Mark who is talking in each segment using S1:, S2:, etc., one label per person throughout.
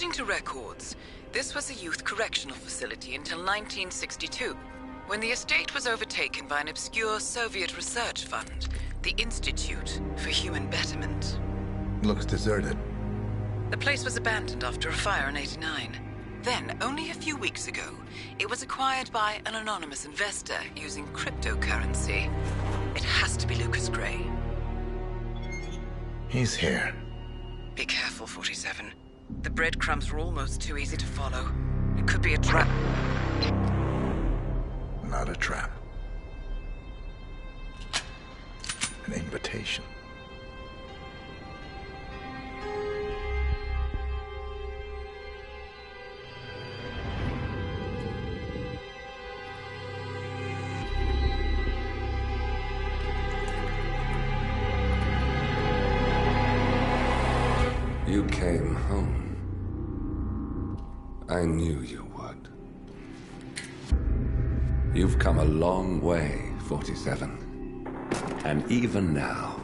S1: According to records, this was a youth correctional facility until 1962, when the estate was overtaken by an obscure Soviet research fund, the Institute for Human Betterment.
S2: Looks deserted.
S1: The place was abandoned after a fire in '89. Then, only a few weeks ago, it was acquired by an anonymous investor using cryptocurrency. It has to be Lucas Gray.
S2: He's here.
S1: Be careful, 47. The breadcrumbs were almost too easy to follow. It could be a trap.
S2: Not a trap. An invitation.
S3: You came home. I knew you would. You've come a long way, 47. And even now,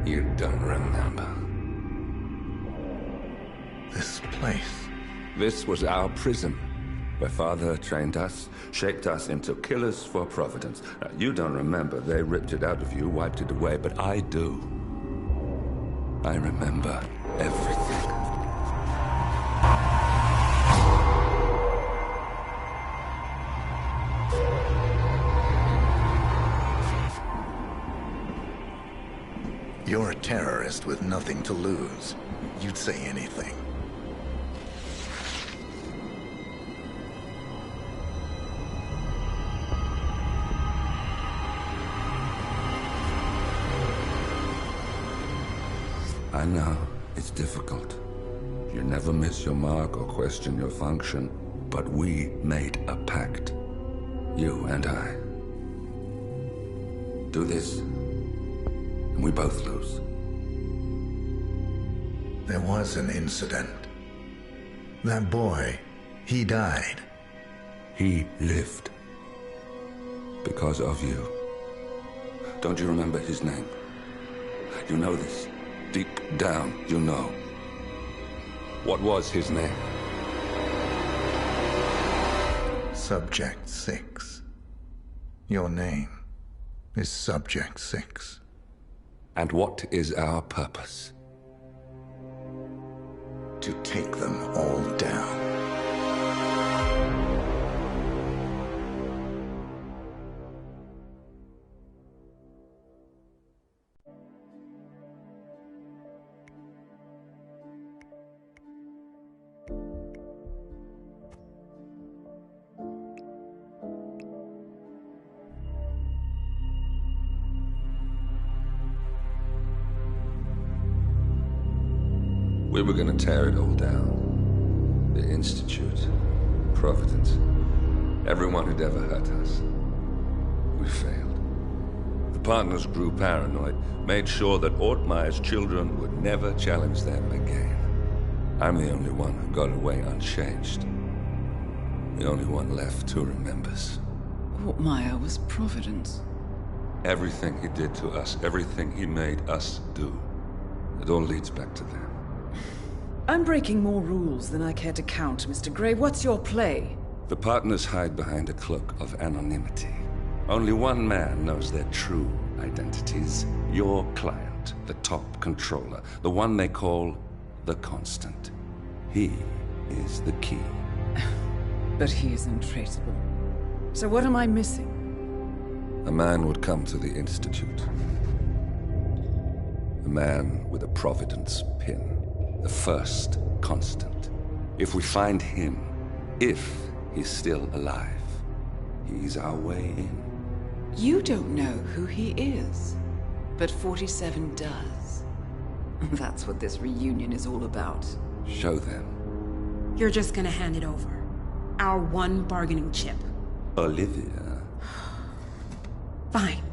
S3: you don't remember.
S2: This place.
S3: This was our prison, where Father trained us, shaped us into killers for Providence. Now, you don't remember. They ripped it out of you, wiped it away, but I do. I remember everything.
S2: You're a terrorist with nothing to lose. You'd say anything.
S3: I know, it's difficult. You never miss your mark or question your function. But we made a pact. You and I. Do this, and we both lose.
S2: There was an incident. That boy, he died.
S3: He lived. Because of you. Don't you remember his name? You know this. Deep down, you know. What was his name?
S2: Subject 6. Your name is Subject 6.
S3: And what is our purpose?
S2: To take them all down.
S3: We were gonna tear it all down. The Institute, Providence, everyone who'd ever hurt us. We failed. The partners grew paranoid, made sure that Ortmeyer's children would never challenge them again. I'm the only one who got away unchanged. The only one left who remembers.
S1: Ortmeyer was Providence.
S3: Everything he did to us, everything he made us do, it all leads back to them.
S1: I'm breaking more rules than I care to count, Mr. Gray. What's your play?
S3: The partners hide behind a cloak of anonymity. Only one man knows their true identities. Your client, the top controller, the one they call the Constant. He is the key.
S1: But he is untraceable. So what am I missing?
S3: A man would come to the Institute. A man with a Providence pin. The first Constant. If we find him, if he's still alive, he's our way in.
S1: You don't know who he is, but 47 does. That's what this reunion is all about.
S3: Show them.
S4: You're just gonna hand it over. Our one bargaining chip.
S3: Olivia.
S4: Fine.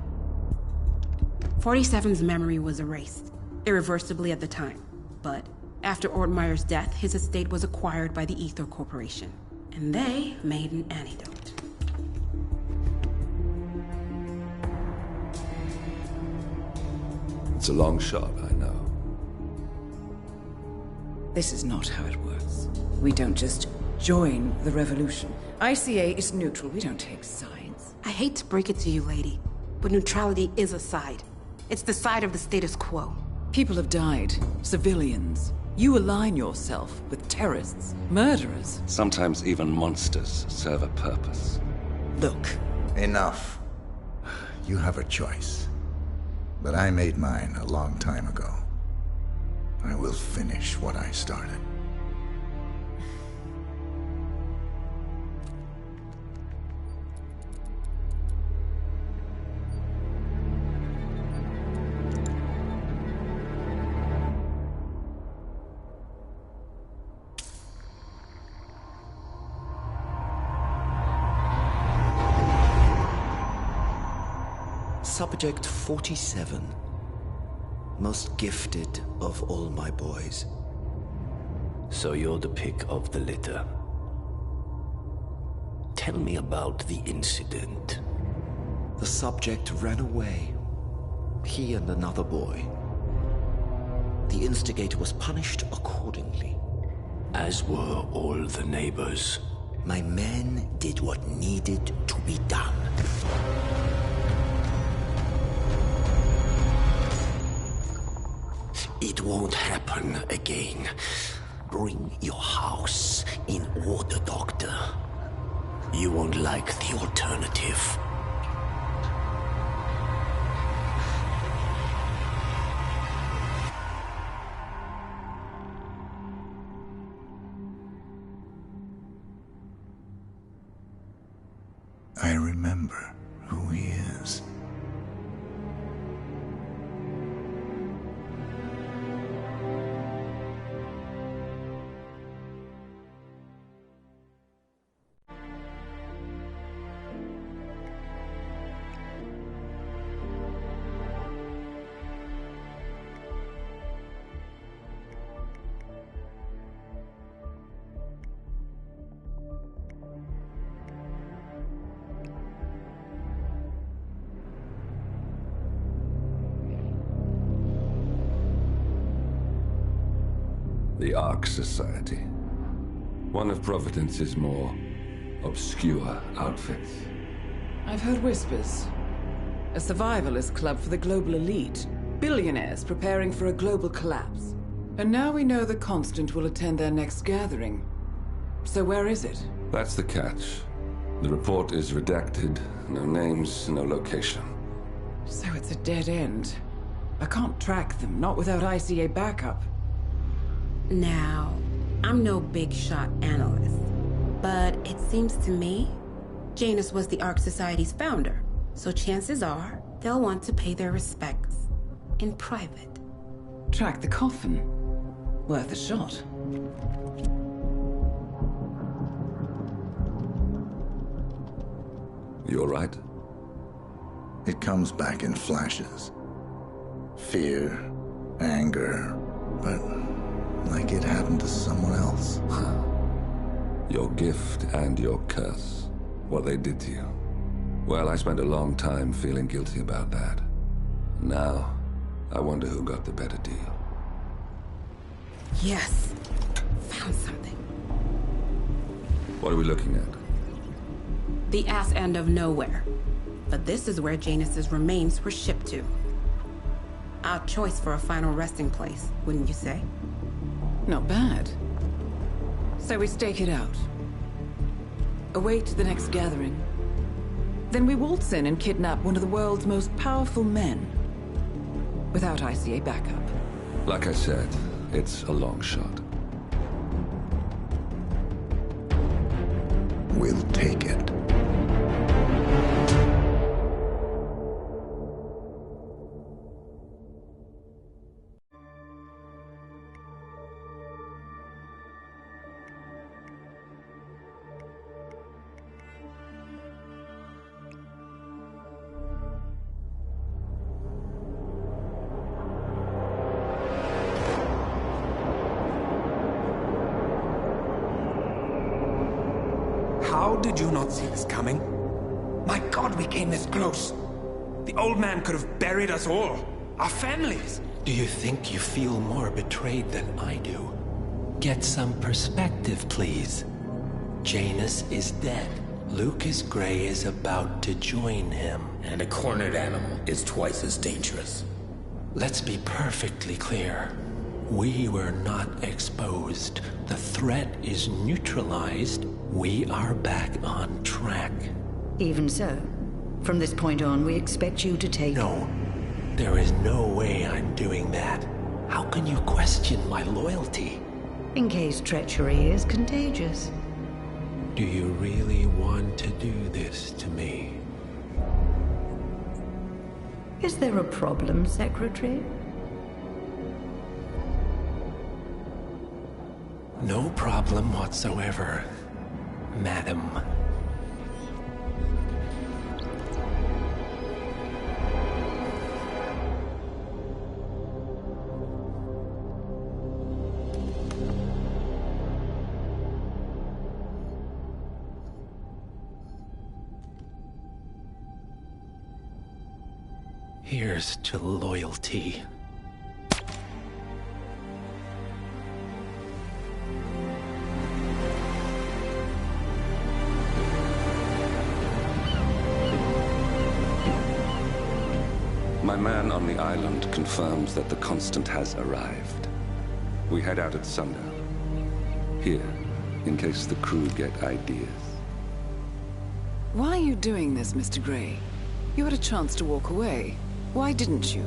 S4: 47's memory was erased, irreversibly at the time. But after Ortmeyer's death, his estate was acquired by the Ether Corporation. And they made an antidote.
S3: It's a long shot, I know.
S1: This is not how it works. We don't just join the revolution. ICA is neutral. We don't take sides.
S4: I hate to break it to you, lady, but neutrality is a side. It's the side of the status quo.
S1: People have died. Civilians. You align yourself with terrorists, murderers.
S3: Sometimes even monsters serve a purpose.
S1: Look.
S2: Enough. You have a choice. But I made mine a long time ago. I will finish what I started.
S5: Subject 47. Most gifted of all my boys.
S6: So you're the pick of the litter. Tell me about the incident.
S5: The subject ran away. He and another boy. The instigator was punished accordingly.
S6: As were all the neighbors.
S5: My men did what needed to be done.
S6: It won't happen again. Bring your house in order, Doctor. You won't like the alternative.
S2: I remember who he is.
S3: The Ark Society. One of Providence's more obscure outfits.
S1: I've heard whispers. A survivalist club for the global elite. Billionaires preparing for a global collapse. And now we know the Constant will attend their next gathering. So where is it?
S3: That's the catch. The report is redacted. No names, no location.
S1: So it's a dead end. I can't track them, not without ICA backup.
S4: Now, I'm no big shot analyst, but it seems to me Janus was the Ark Society's founder, so chances are they'll want to pay their respects in private.
S1: Track the coffin. Worth a shot.
S3: You all right?
S2: It comes back in flashes. Fear, anger, but like it happened to someone else.
S3: Your gift and your curse. What they did to you. Well, I spent a long time feeling guilty about that. Now, I wonder who got the better deal.
S4: Yes. Found something.
S3: What are we looking at?
S4: The ass end of nowhere. But this is where Janus's remains were shipped to. Our choice for a final resting place, wouldn't you say?
S1: Not bad. So we stake it out. Await the next gathering. Then we waltz in and kidnap one of the world's most powerful men. Without ICA backup.
S3: Like I said, it's a long shot.
S2: We'll take it.
S7: How did you not see this coming? My God, we came this close. The old man could have buried us all. Our families.
S5: Do you think you feel more betrayed than I do?
S6: Get some perspective, please. Janus is dead. Lucas Gray is about to join him.
S8: And a cornered animal is twice as dangerous.
S6: Let's be perfectly clear. We were not exposed. The threat is neutralized. We are back on track.
S9: Even so, from this point on, we expect you to take...
S6: No, there is no way I'm doing that. How can you question my loyalty?
S9: In case treachery is contagious.
S6: Do you really want to do this to me?
S9: Is there a problem, Secretary?
S6: No problem whatsoever, Madam. Here's to loyalty.
S3: My man on the island confirms that the Constant has arrived. We head out at sundown. Here, in case the crew get ideas.
S1: Why are you doing this, Mr. Gray? You had a chance to walk away. Why didn't you?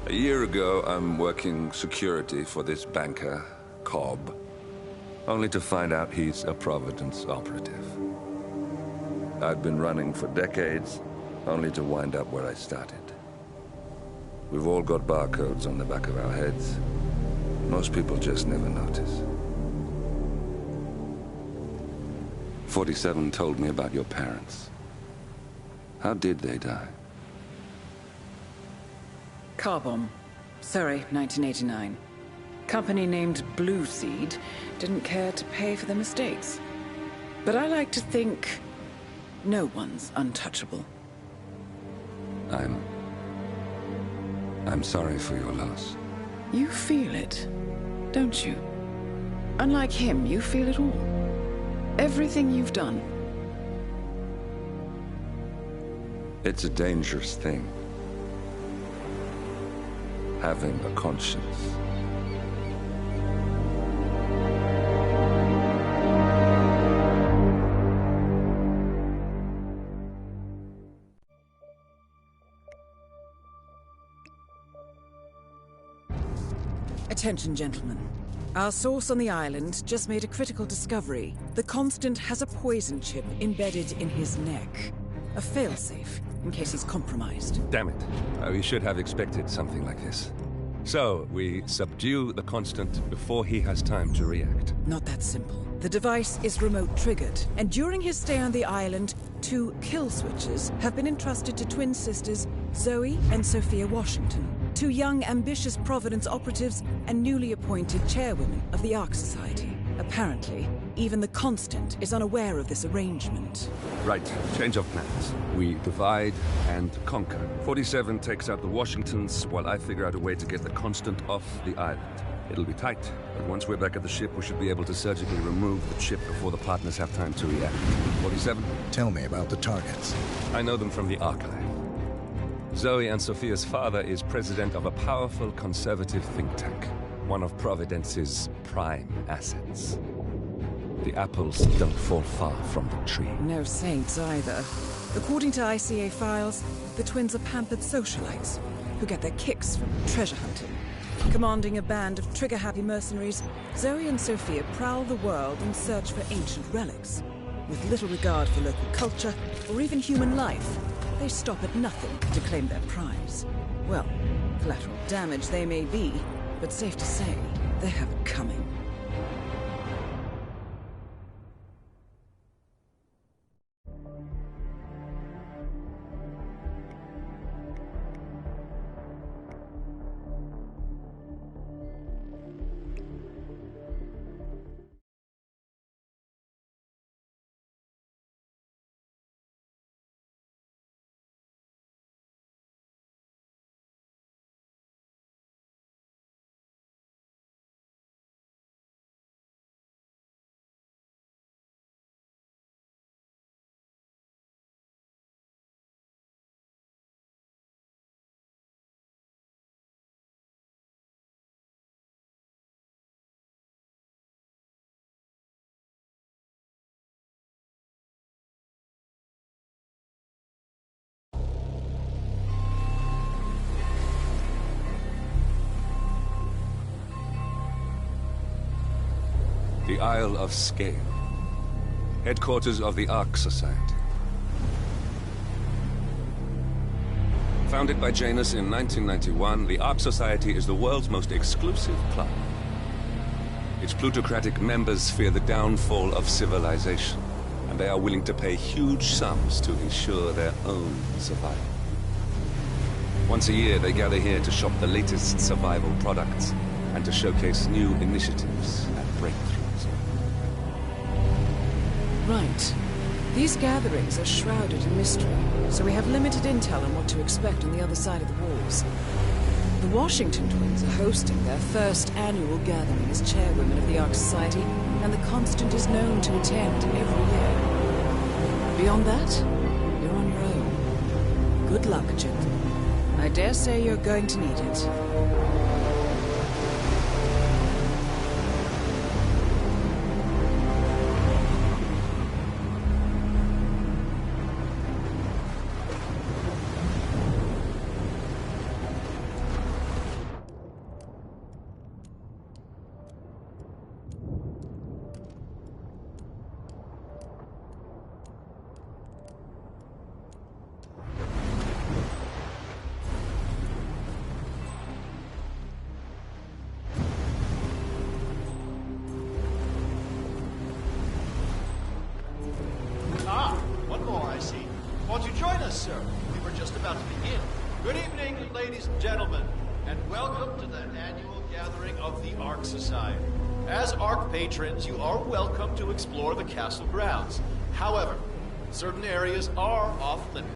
S3: A year ago, I'm working security for this banker, Cobb, only to find out he's a Providence operative. I've been running for decades, only to wind up where I started. We've all got barcodes on the back of our heads. Most people just never notice. 47 told me about your parents. How did they die?
S1: Car bomb. Surrey, 1989. Company named Blue Seed didn't care to pay for their mistakes. But I like to think no one's untouchable.
S3: I'm sorry for your loss.
S1: You feel it, don't you? Unlike him, you feel it all. Everything you've done.
S3: It's a dangerous thing. Having a conscience.
S1: Attention, gentlemen. Our source on the island just made a critical discovery. The Constant has a poison chip embedded in his neck. A failsafe, in case he's compromised.
S3: Damn it. We should have expected something like this. So, we subdue the Constant before he has time to react.
S1: Not that simple. The device is remote-triggered, and during his stay on the island, 2 kill switches have been entrusted to twin sisters Zoe and Sophia Washington, 2 young, ambitious Providence operatives and newly appointed chairwomen of the Ark Society. Apparently, even the Constant is unaware of this arrangement.
S3: Right, change of plans. We divide and conquer. 47 takes out the Washingtons, while I figure out a way to get the Constant off the island. It'll be tight, but once we're back at the ship, we should be able to surgically remove the chip before the partners have time to react. 47?
S2: Tell me about the targets.
S3: I know them from the archive. Zoe and Sophia's father is president of a powerful conservative think tank, one of Providence's prime assets. The apples don't fall far from the tree.
S1: No saints either. According to ICA files, the twins are pampered socialites who get their kicks from treasure hunting. Commanding a band of trigger-happy mercenaries, Zoe and Sophia prowl the world in search for ancient relics. With little regard for local culture or even human life, they stop at nothing to claim their prize. Well, collateral damage they may be, but safe to say, they have it coming.
S3: the Isle of Scale, headquarters of the Ark Society. Founded by Janus in 1991, the Ark Society is the world's most exclusive club. Its plutocratic members fear the downfall of civilization, and they are willing to pay huge sums to ensure their own survival. Once a year, they gather here to shop the latest survival products and to showcase new initiatives and breakthroughs.
S10: Right. These gatherings are shrouded in mystery, so we have limited intel on what to expect on the other side of the walls. The Washington twins are hosting their first annual gathering as chairwomen of the Ark Society, and the Constant is known to attend every year. Beyond that, you're on your own. Good luck, gentlemen. I dare say you're going to need it.
S11: Ladies and gentlemen, and welcome to the annual gathering of the Ark Society. As Ark patrons, you are welcome to explore the castle grounds. However, certain areas are off-limits.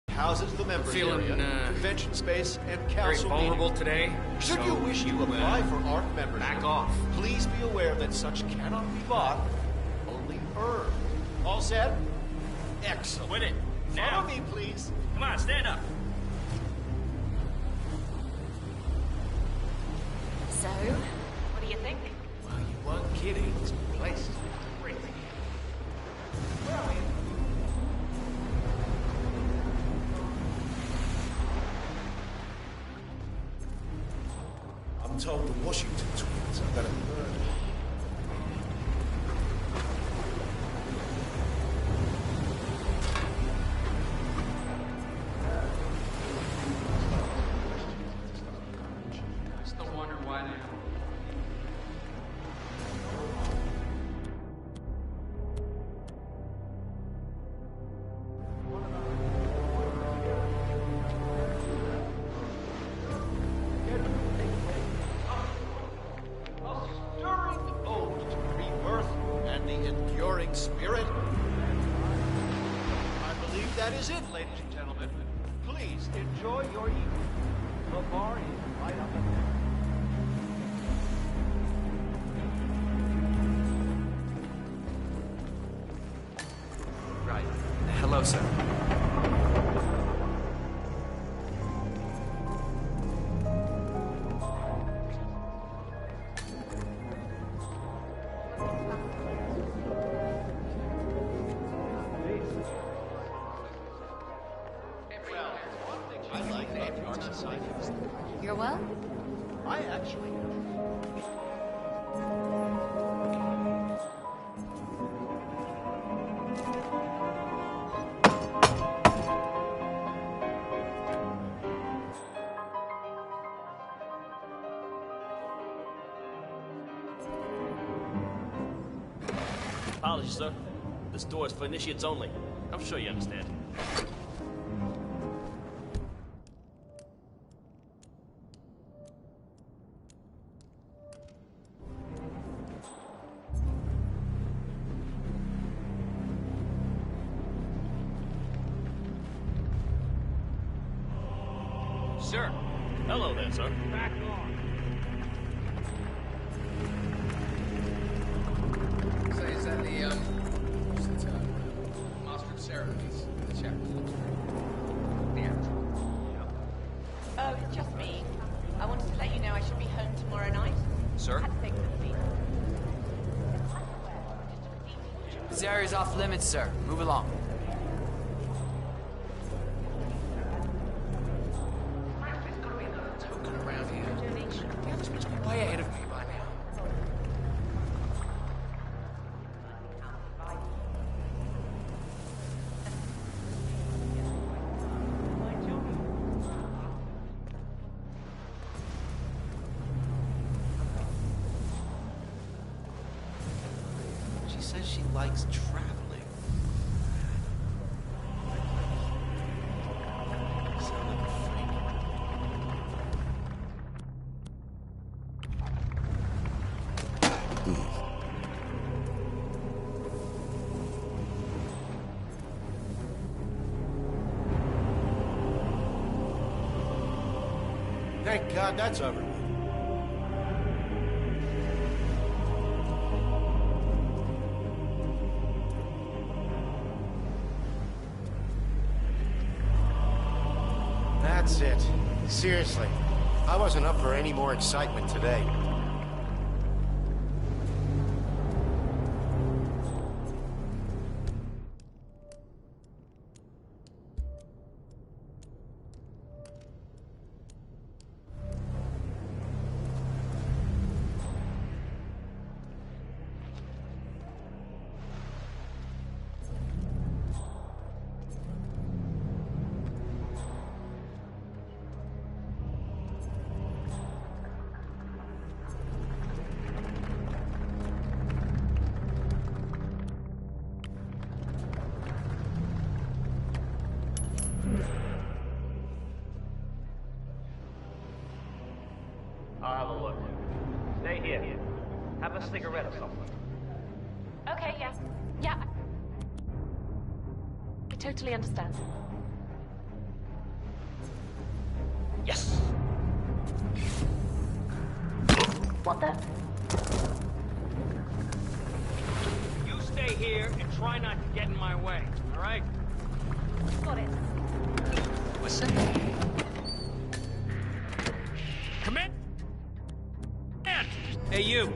S11: Houses the members area, convention space, and council
S12: very vulnerable
S11: meeting.
S12: Today.
S11: Should you wish to apply for Ark membership,
S12: back off.
S11: Please be aware that such cannot be bought, only earned. All set? Excellent.
S12: With it. Now.
S11: Follow me, please.
S12: Come on, stand up.
S13: So, what do you think?
S11: Well, you weren't kidding. This place is crazy. Where are we? I'm told the Washington twins are gonna murder. Spirit. I believe that is it, ladies and gentlemen. Please enjoy your evening. The bar is right up ahead.
S12: Right. Hello, sir.
S13: You're well?
S11: I actually
S14: Apologies, sir. This door is for initiates only. I'm sure you understand.
S12: Sir.
S14: Hello there, sir.
S12: Back on.
S15: So is that the, Master of Ceremonies? The chapter looks the actual.
S13: Oh, it's just me. I wanted to let you know I should be home tomorrow night.
S12: Sir?
S13: Had to take some sleep.
S15: This area's off limits, sir. Move along. Way ahead of me by now.
S11: she likes traveling. Sound like a freak. Thank God that's over with. That's it. Seriously, I wasn't up for any more excitement today.
S12: I'll have a look. Stay here. Have a cigarette or something.
S13: Okay, yeah. Yeah. I totally understand.
S12: Yes!
S13: What the?
S12: You stay here and try not to get in my way, alright?
S13: Got it.
S12: What's that? Come in! Hey, you!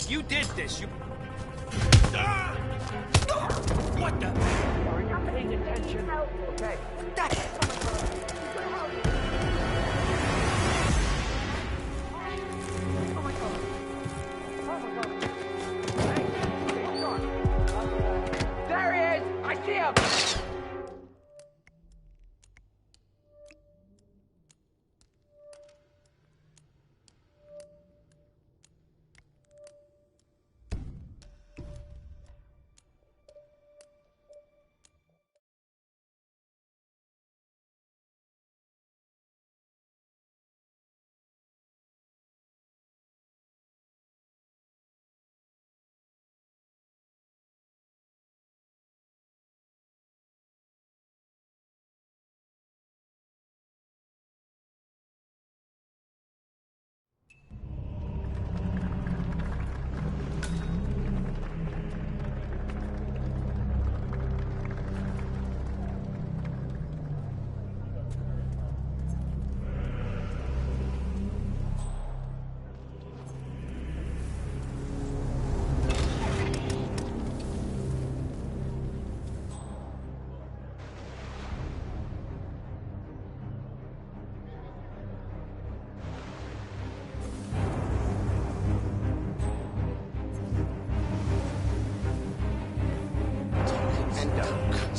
S12: You did this, you... Ah! What the... Are you paying attention? Okay. That's it!
S15: There he is! I see him!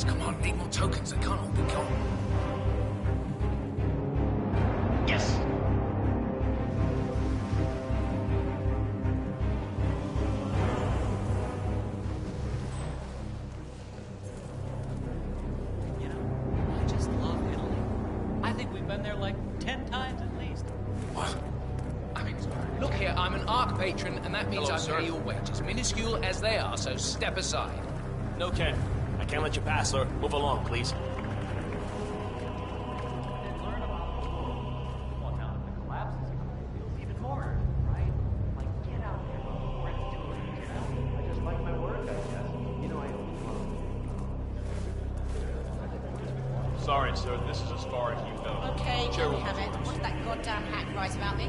S8: Come on, need more tokens. They can't all be gone.
S12: Yes!
S16: You know, I just love Italy. I think we've been there like 10 times at least.
S8: What? I mean, look here, I'm an ARC patron, and that means
S14: Hello,
S8: I pay your wages, minuscule as they are, so step aside.
S14: No, Ken. I can't let you pass, sir. Move along, please.
S16: Well, now that the collapse is occurring, it feels even more urgent, right? Like, get out there before it's too late, you know?
S11: I just like my work, I guess. You know,
S14: Sorry, sir. This is as far as you go.
S13: Okay, there we have it. What did that goddamn hack write about me?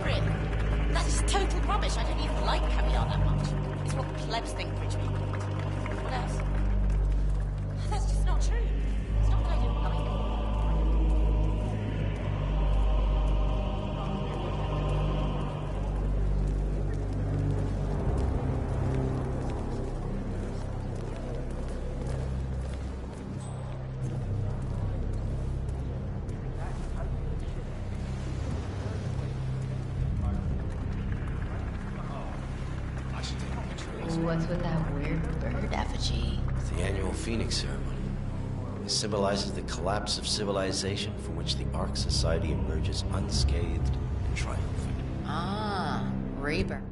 S13: Really? That's total rubbish. I don't even like caviar that much. It's what plebs think rich people eat. What else? That's just not true. It's not that I don't like it. what's with that weird bird effigy?
S6: It's the annual Phoenix ceremony. It symbolizes the collapse of civilization from which the Ark Society emerges unscathed and triumphant.
S13: Ah, rebirth.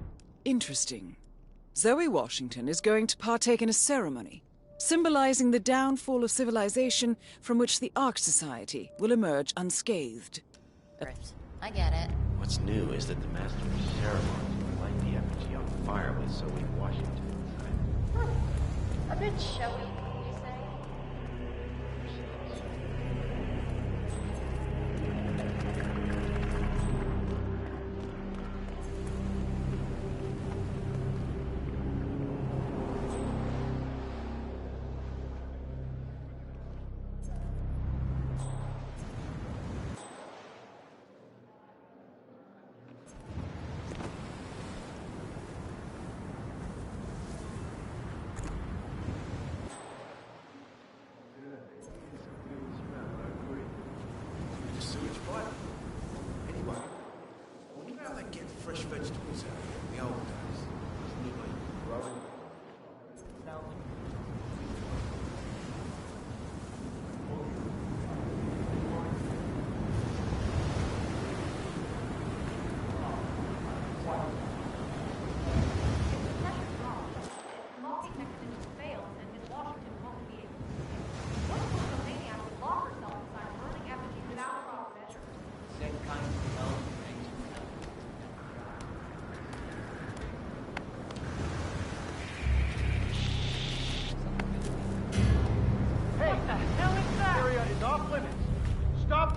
S10: Interesting. Zoe Washington is going to partake in a ceremony symbolizing the downfall of civilization from which the Ark Society will emerge unscathed.
S13: I get it.
S6: What's new is that the master of the ceremony will light the effigy on fire with Zoe Washington inside.
S13: A bit showy, you say?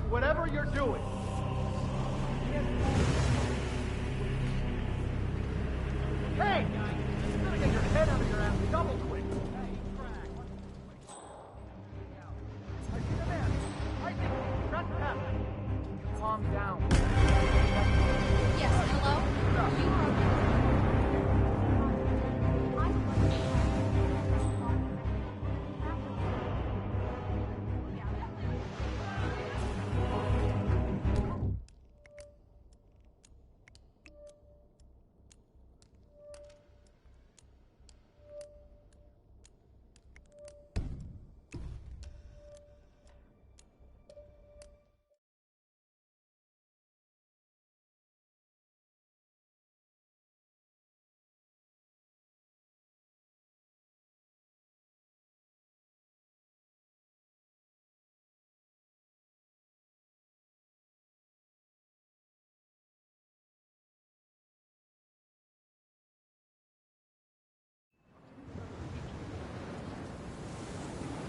S12: Whatever you're doing. Hey! You gotta get your head out of your ass double quick. I see the man. I think he's trespassing. Calm down.
S13: Yes, hello?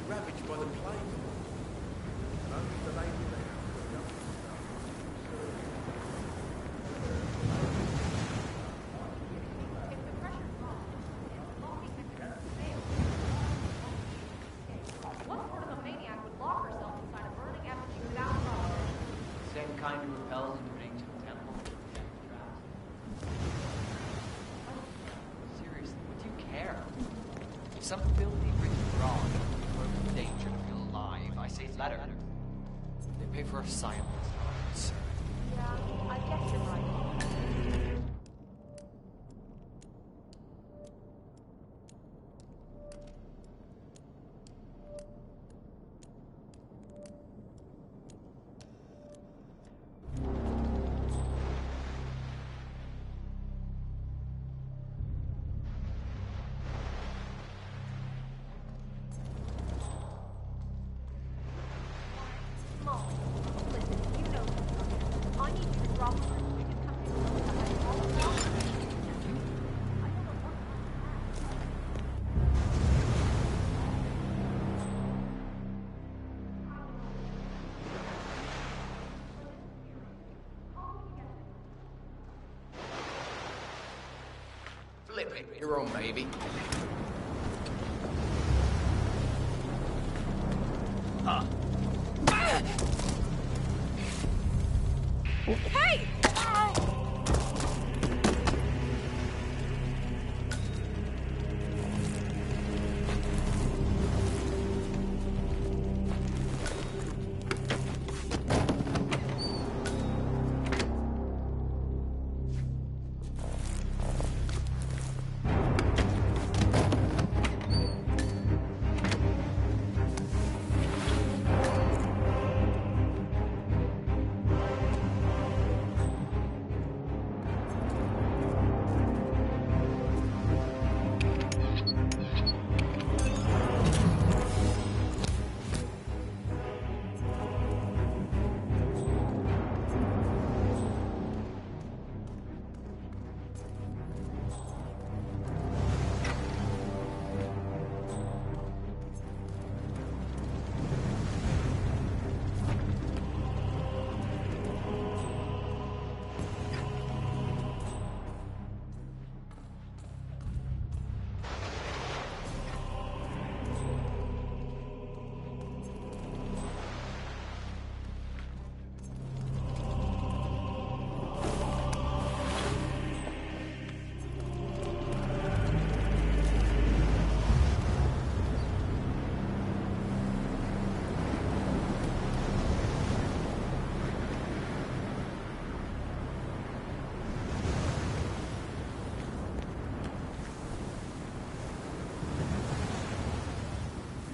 S6: Ravaged by the plague. Only the lady in the house will go.
S16: What sort of a maniac would lock herself inside a burning effigy without a problem?
S15: Same kind who repels into an ancient temple. Seriously, would you care? If some filthy rich broad were in danger to feel alive, I say let her. They pay for her silence.
S16: Yeah, I guess you're right. Mom, listen, you know something. I need you to drop her. We can come in and I all the I don't know what
S15: Flip it, your own baby. Huh.
S10: Hey!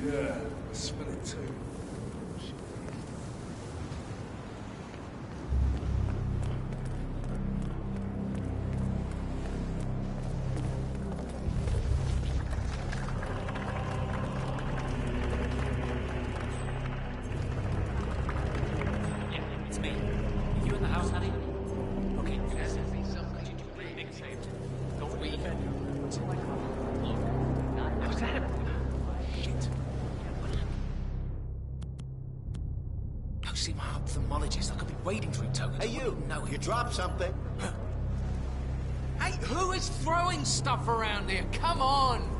S3: Yeah, I smell it too.
S12: Yeah, it's me. Are you in the house, honey? Okay, yes. Could you do me a big favor? Don't leave. Look, how's that? Shit.
S8: Go see my ophthalmologist. I could be wading through tokens.
S6: Hey, you!
S8: No,
S6: You dropped something.
S8: Hey, who is throwing stuff around here? Come on!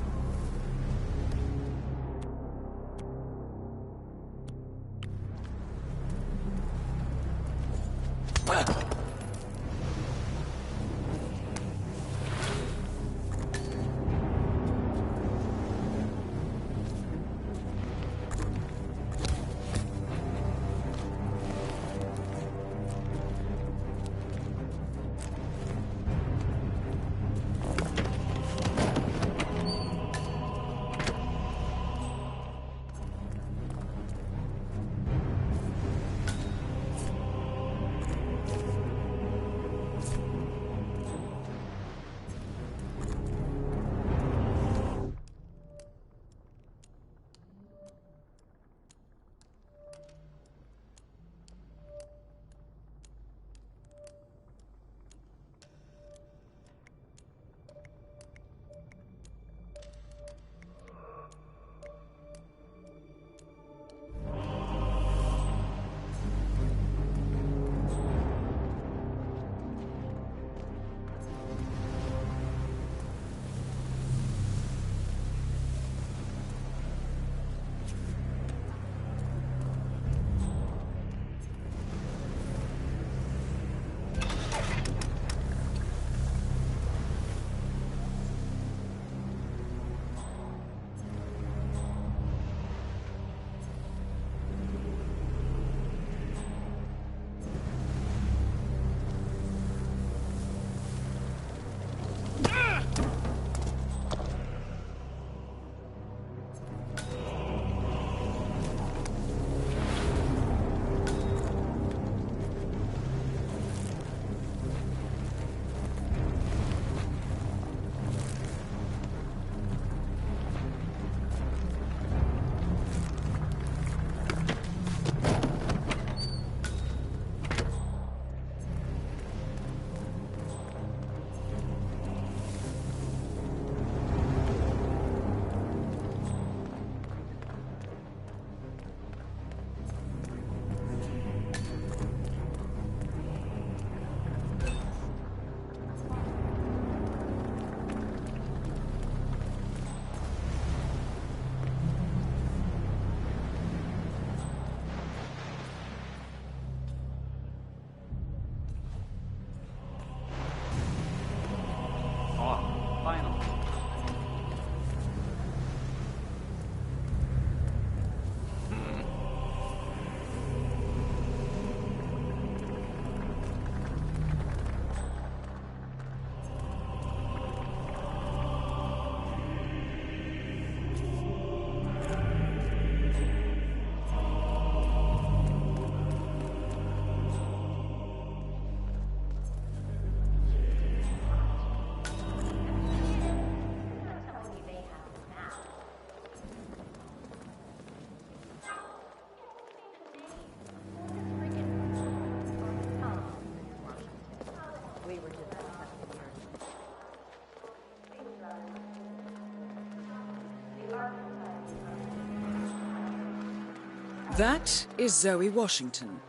S10: That is Zoe Washington,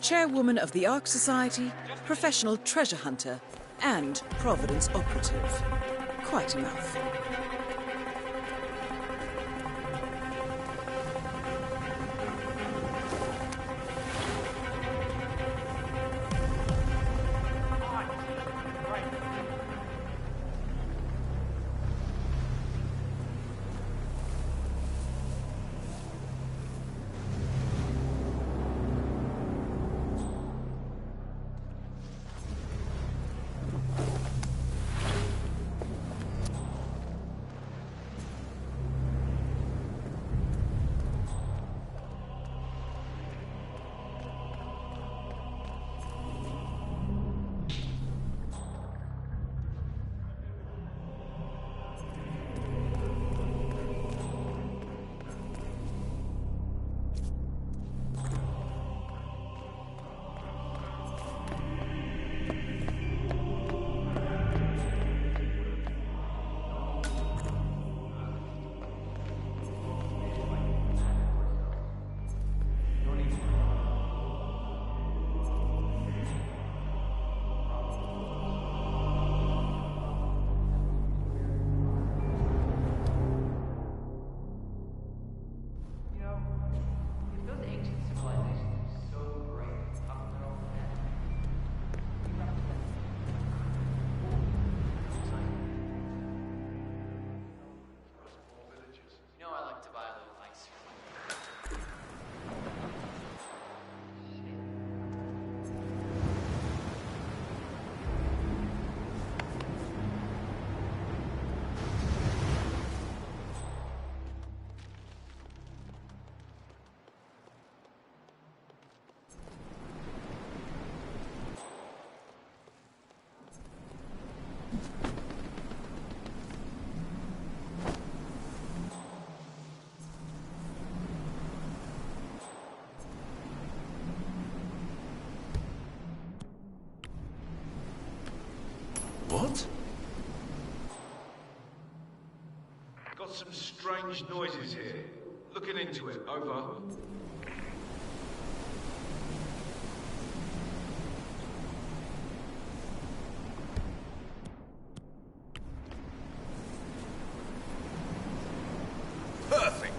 S10: chairwoman of the Ark Society, professional treasure hunter, and Providence operative. Quite a mouthful.
S17: strange noises here. Looking into it. Over.
S7: Perfect.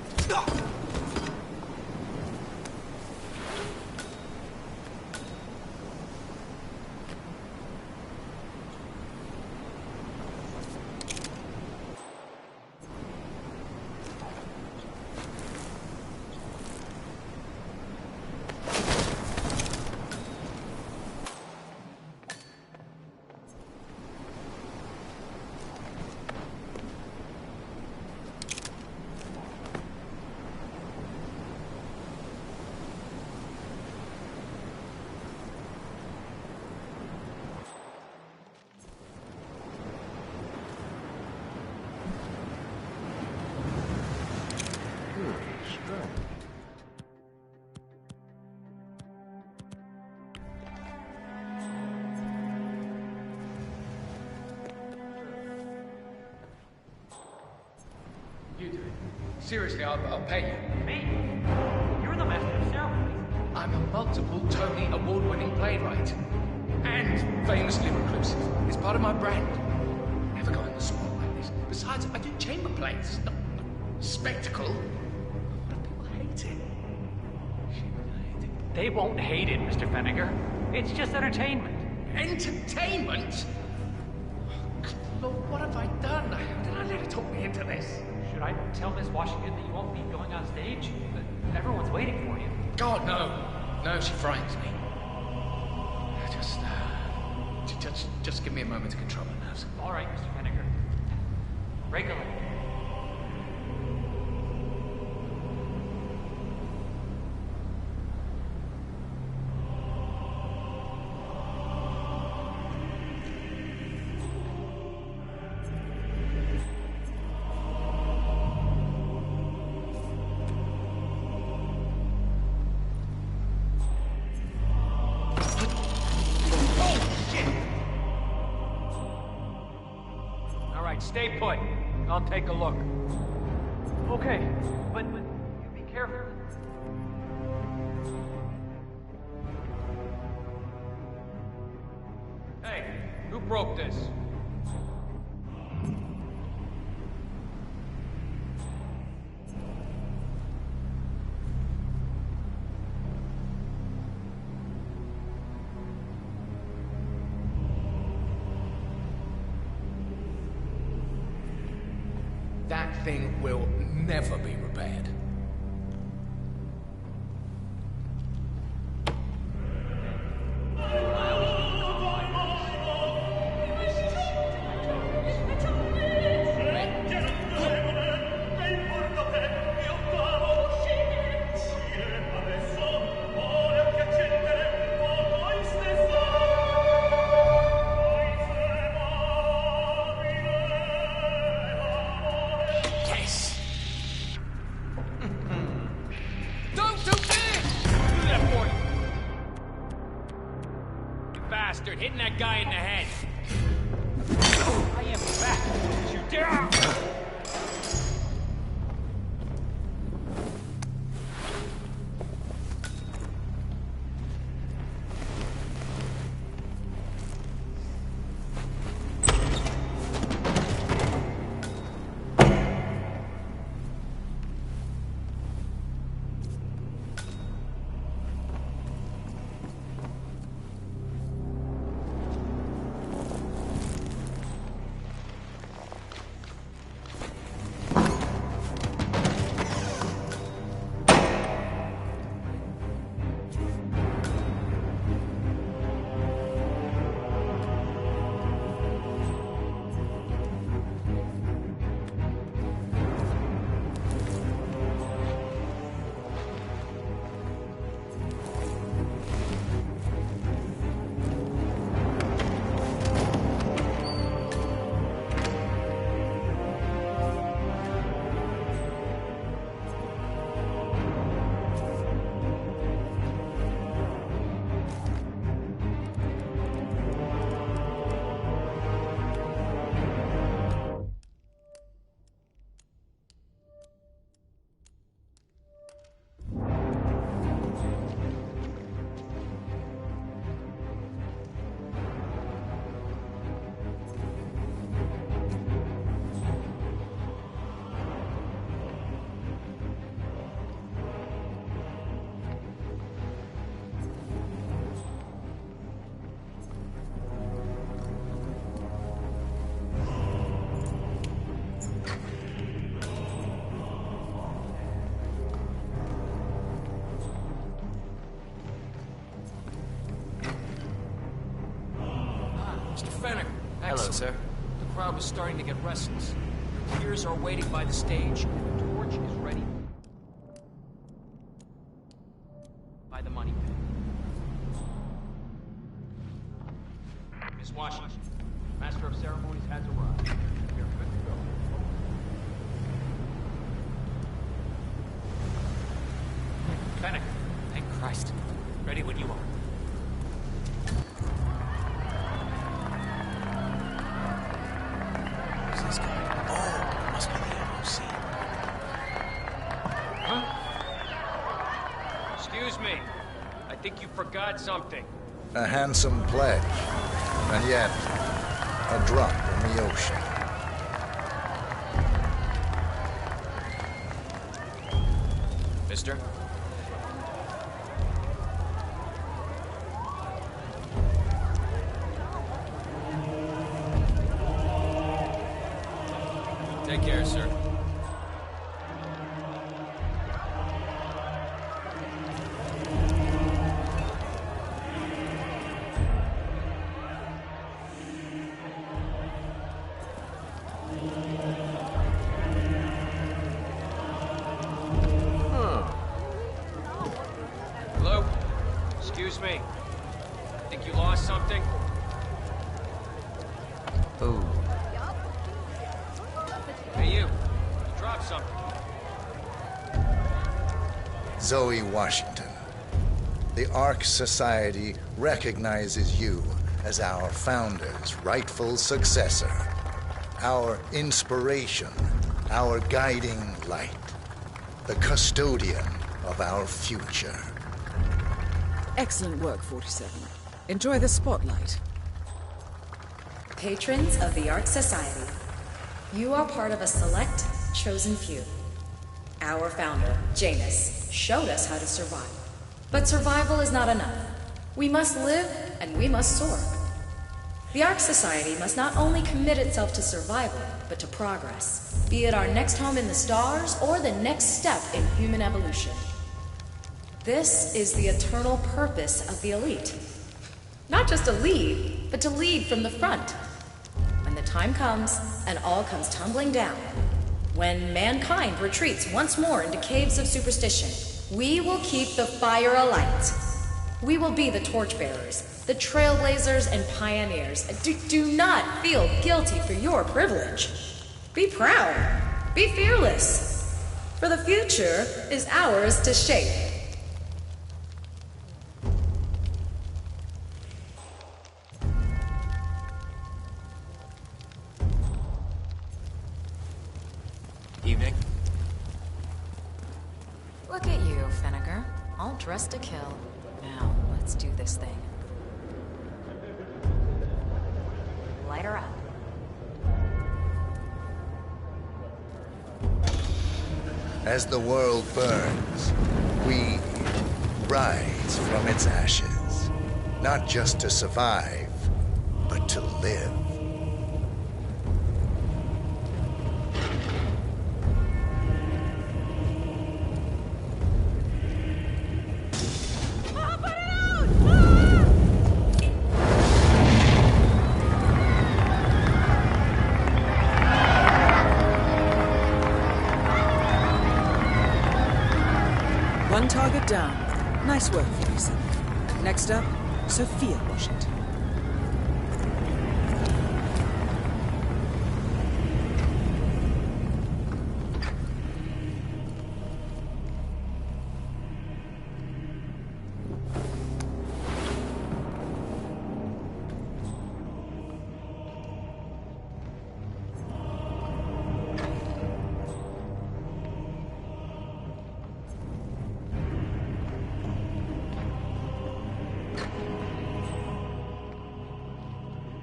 S12: You do it. Seriously, I'll pay you.
S15: Me? You're the master of ceremonies.
S12: I'm a multiple Tony award-winning playwright. And famously reclusive. It's part of my brand. Never go in the spot like this. Besides, I do chamber plays. Not spectacle. But people hate it.
S15: They won't hate it, Mr. Fenniger. It's just entertainment.
S12: Entertainment? Lord, what have I done? How did I let her talk me into this?
S15: Should I tell Miss Washington that you won't be going on stage? Everyone's waiting for you.
S12: God, no. No, she frightens me. Just give me a moment to control my nerves.
S15: All right, Mr. Fenniger. Break a leg. Stay put. I'll take a look. Okay, but you be careful. Hey, who broke this?
S12: That thing will never be repaired.
S15: Hitting that guy in the head. I am back. Don't you dare! Hello, sir. The crowd was starting to get restless. Your peers are waiting by the stage, and the torch is ready by the money pit. Miss Washington, Master of Ceremonies has arrived. We are good to go. Fennec, thank Christ. Ready when you are.
S6: Who's this guy? Oh, it must be the MOC.
S15: Huh? Excuse me. I think you forgot something.
S2: A handsome pledge, and yet a drop in the ocean.
S15: Mister? Take care, sir. Hello? Excuse me. Think you lost something?
S6: Oh.
S15: Hey, you. You dropped something.
S2: Zoe Washington. The Ark Society recognizes you as our founder's rightful successor. Our inspiration, our guiding light. The custodian of our future.
S10: Excellent work, 47. Enjoy the spotlight.
S18: Patrons of the Ark Society, you are part of a select, chosen few. Our founder, Janus, showed us how to survive. But survival is not enough. We must live and we must soar. The Ark Society must not only commit itself to survival, but to progress, be it our next home in the stars or the next step in human evolution. This is the eternal purpose of the elite. Not just to lead, but to lead from the front. When the time comes and all comes tumbling down, when mankind retreats once more into caves of superstition, we will keep the fire alight. We will be the torchbearers, the trailblazers and pioneers. Do not feel guilty for your privilege. Be proud. Be fearless. For the future is ours to shape.
S15: Evening.
S19: Look at you, Finnegar. All dressed to kill. Now, let's do this thing. Light her up.
S2: As the world burns, we rise from its ashes. Not just to survive, but to live.
S10: One target down. Nice work, 47. Next up, Sophia Washington.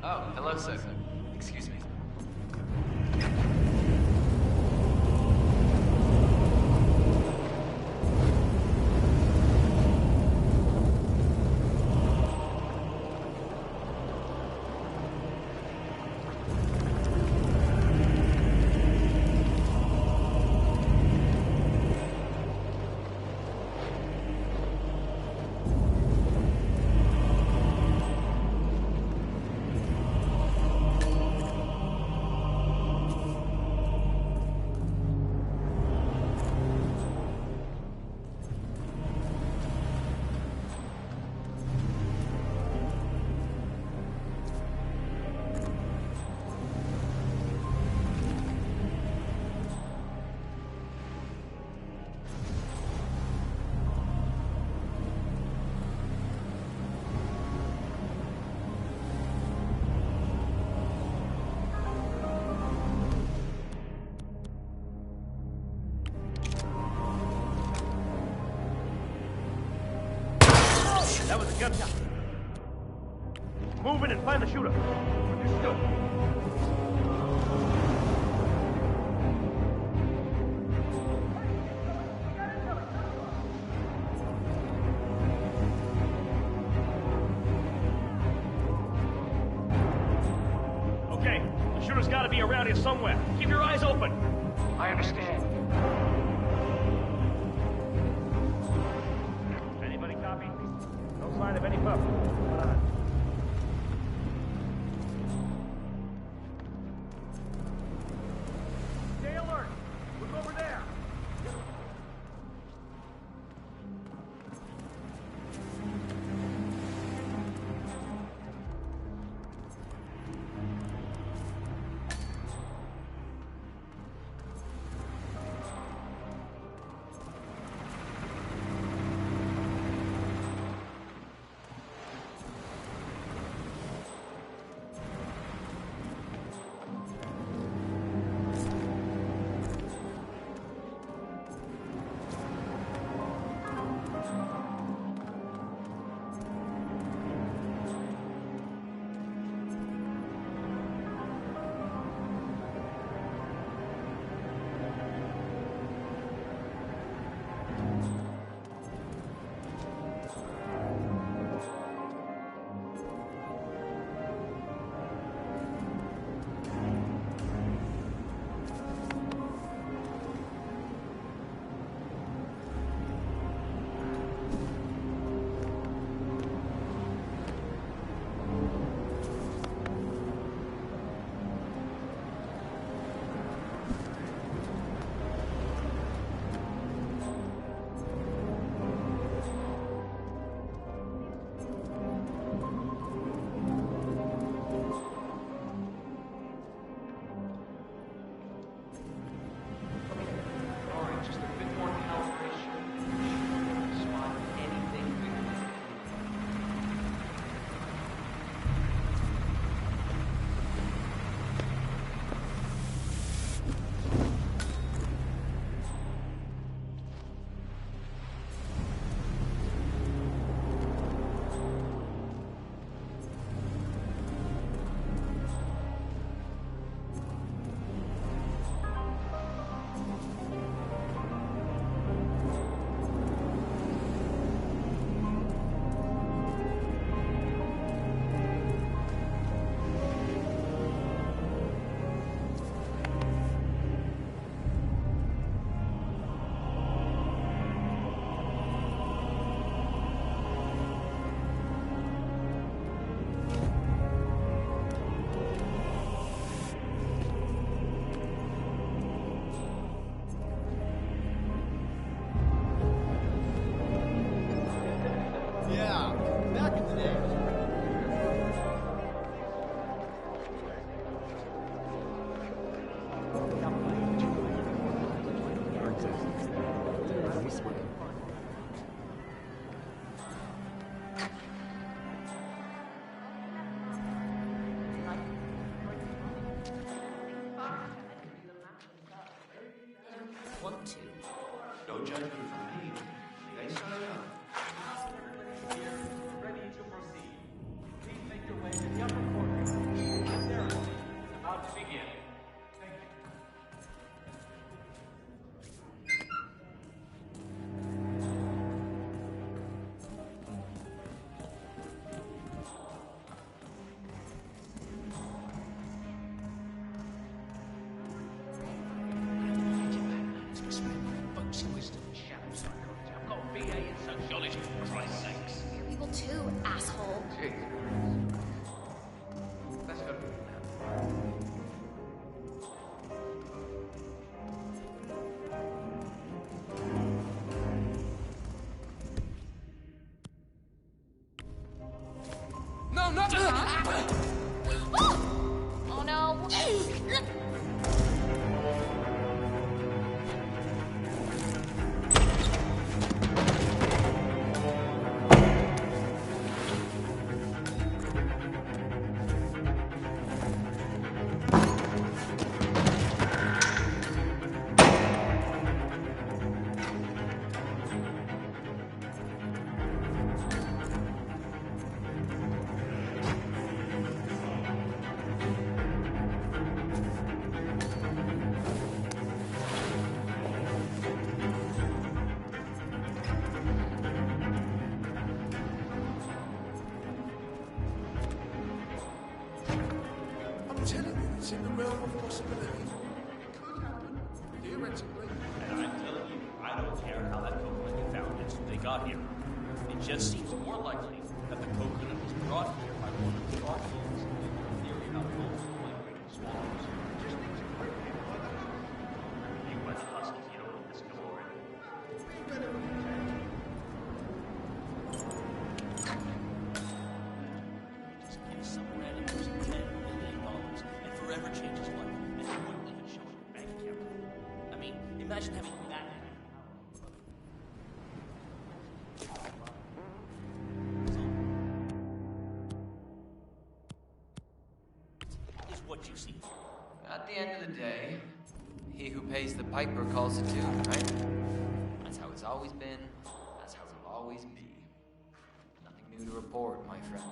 S15: Oh, hello, sir. Excuse me.
S20: That was a gunshot. Move in and find the shooter. Understood. Okay, the shooter's gotta be around here somewhere. Keep your eyes open. I understand. Anybody copy? No sign of any pup. What on? Stay alert. Look over there.
S11: Yeah, back in the day.
S15: One, two.
S17: No judgment from me. They sign up.
S20: Ready to proceed. Please make your way to the upper quarter. The ceremony is about to begin. Thank you.
S12: I've got a BA in sociology, for Christ's sakes.
S18: You're evil too, asshole.
S12: Jeez. Let's go.
S8: No, not
S13: Oh no!
S8: in the realm of possibility. It could happen, theoretically.
S14: And I'm telling you, I don't care how that coconut found its way got here. It just seems more likely that the coconut was brought here by one of the archons. The theory about bones migrating swallows. Just needs a quick hit by the house. You by the huskies, you don't want this to go already.
S8: We better protect.
S14: Just give some random person $10 million and forever change his life, and he wouldn't even show up your bank account. I mean, imagine having that. Is what you see.
S15: At the end of the day, he who pays the piper calls the tune, right? That's how it's always been. That's how it'll always be. Nothing new to report, my friend.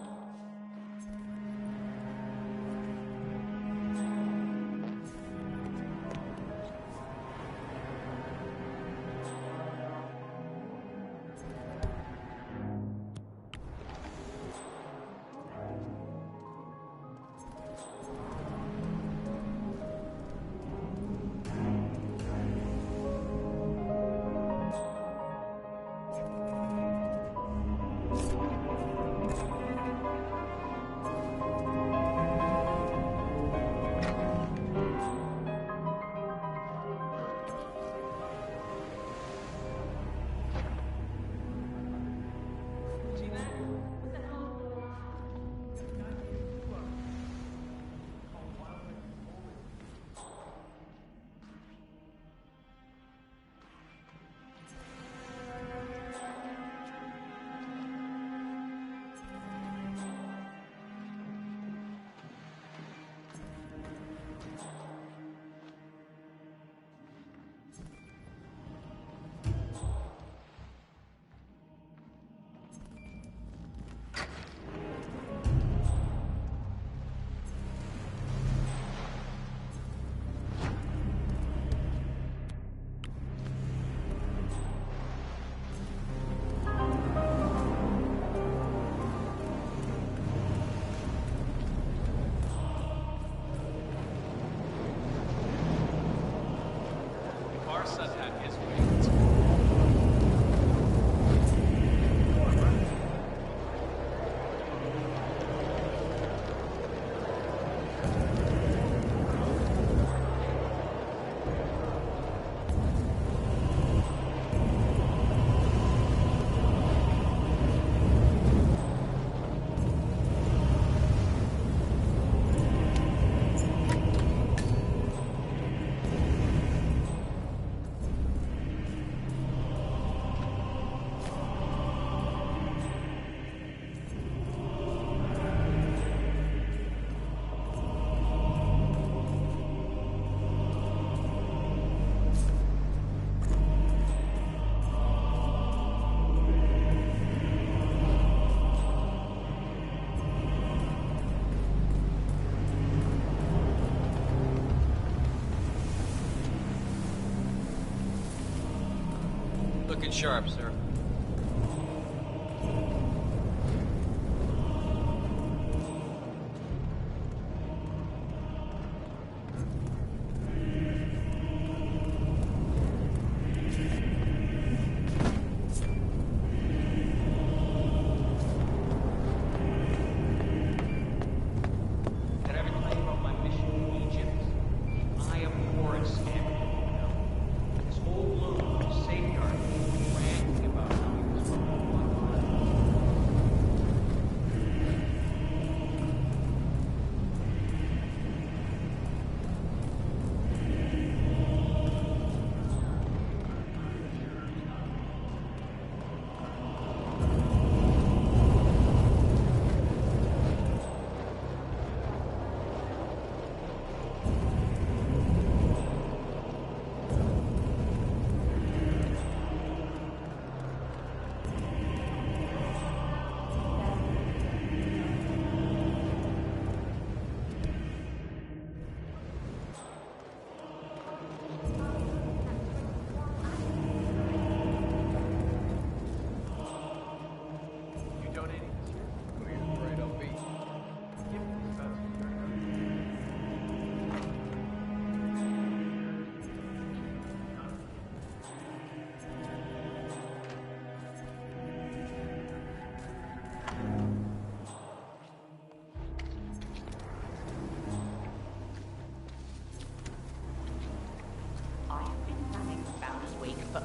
S15: Looking sharp, sir.
S12: Did I ever tell you about my mission in Egypt? I abhor it, scam. This whole globe was safeguarded, ranting about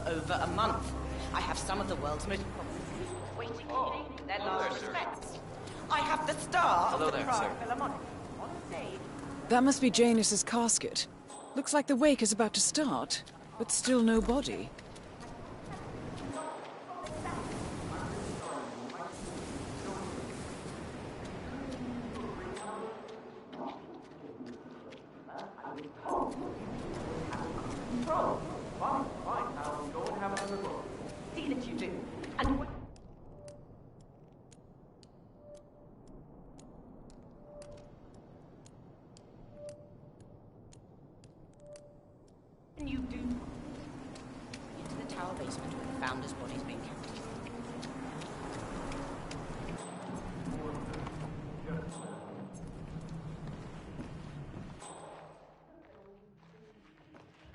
S13: over a month. I have some of the world's most prominent waiting to pay their last respects. I have the star
S15: Hello
S13: of the
S15: there,
S13: Prague
S15: sir.
S13: Philharmonic on stage.
S10: That must be Janus's casket. Looks like the wake is about to start, but still no body.
S13: See that you do. And what... And you do. Into the tower basement where the founder's body's being kept.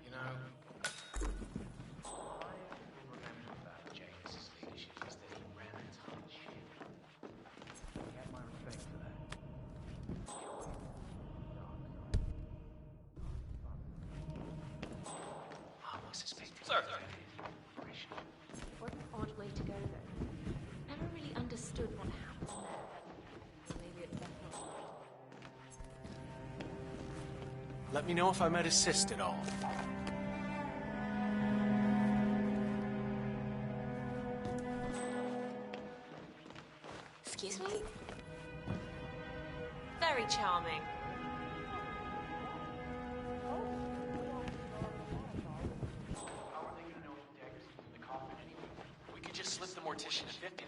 S12: You know, I remember about James's leadership is that he ran a tight ship. He had my respect for that. I suspect it. Sir.
S16: What an odd way to go, though. Never really understood what happened there. Maybe it's better.
S7: Let me know if I might assist at all.
S16: Excuse me? Very charming.
S12: How are they gonna know if Dagger's in the coffin anyway? We could just slip the mortician a 50.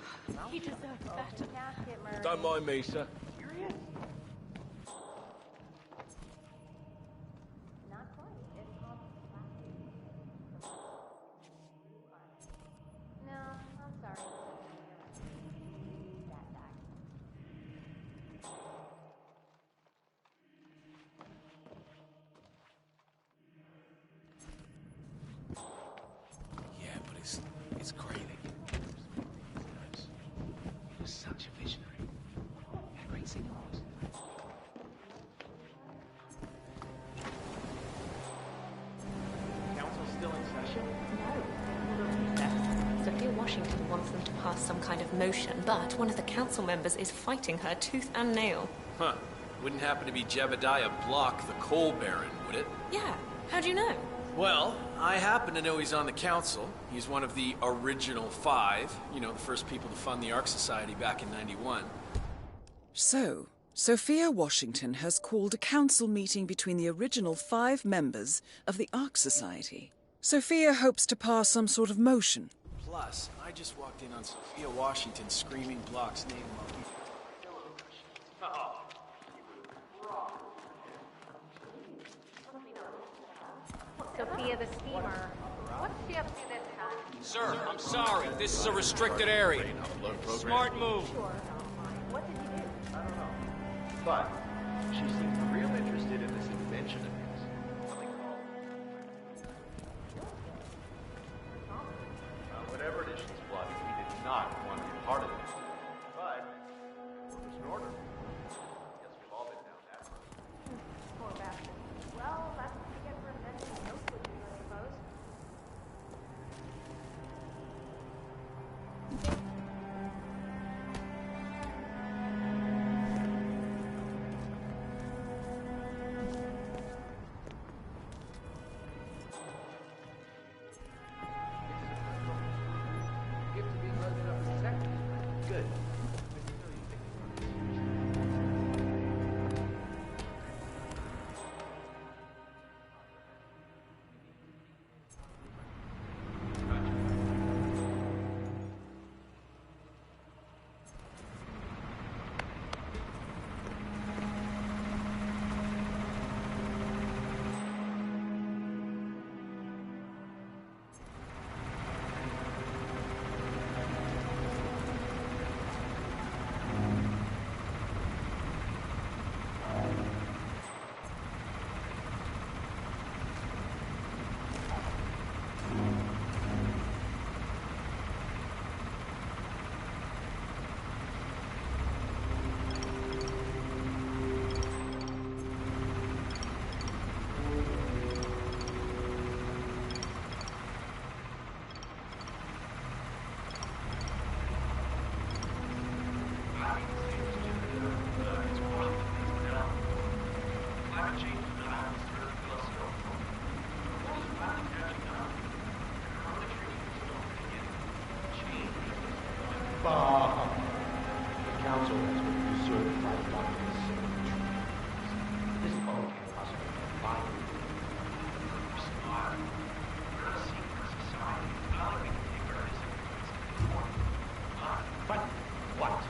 S16: He deserves better.
S17: Don't mind me, sir.
S16: Not quite. It's called No, I'm sorry. That back.
S12: Yeah, but it's great that he was such a visionary. He had great signals.
S14: Council's still in session?
S16: Sophia Washington wants them to pass some kind of motion, but one of the council members is fighting her tooth and nail.
S11: Huh. Wouldn't happen to be Jebediah Block, the coal baron, would it?
S16: Yeah, how'd you know?
S11: Well, I happen to know he's on the council. He's one of the original 5. You know, the first people to fund the Ark Society back in '91.
S10: So, Sophia Washington has called a council meeting between the original 5 members of the Ark Society. Sophia hopes to pass some sort of motion.
S11: Plus, I just walked in on Sophia Washington screaming Block's name while he...
S16: Sophia the steamer. What's she up to this time?
S12: Sir, I'm sorry. This is a restricted area. Smart move.
S16: What did you do?
S11: I don't know. But she seemed real interested in this invention of his. Something called... whatever it is she's plotting, he did not want to be part of it. But, there's an order. Guess we've all been down that road.
S16: Poor bastard. Well, that's what you get for inventing no switches, I suppose.
S11: Bah! The council has been usurped by darkness. This ball can't possibly combine with but what?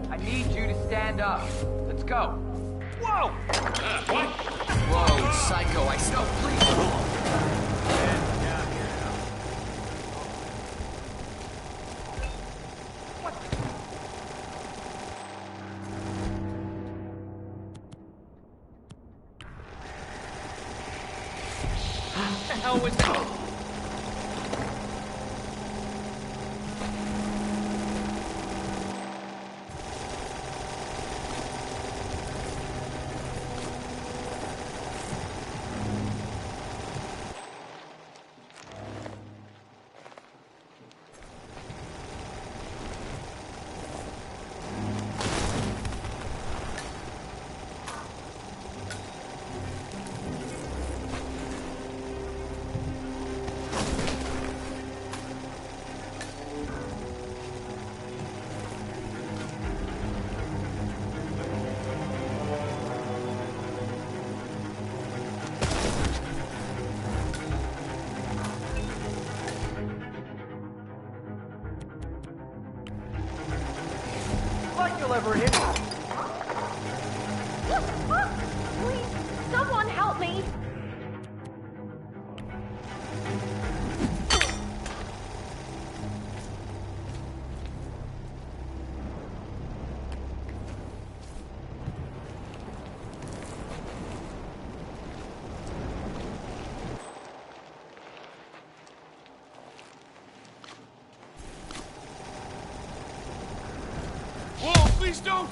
S15: I need you to stand up. Let's go. Whoa!
S12: What?
S15: Whoa, psycho. I know, please.
S12: What the hell was that?
S11: Like you'll ever hit me.
S16: Please, someone help me!
S12: Whoa, please don't!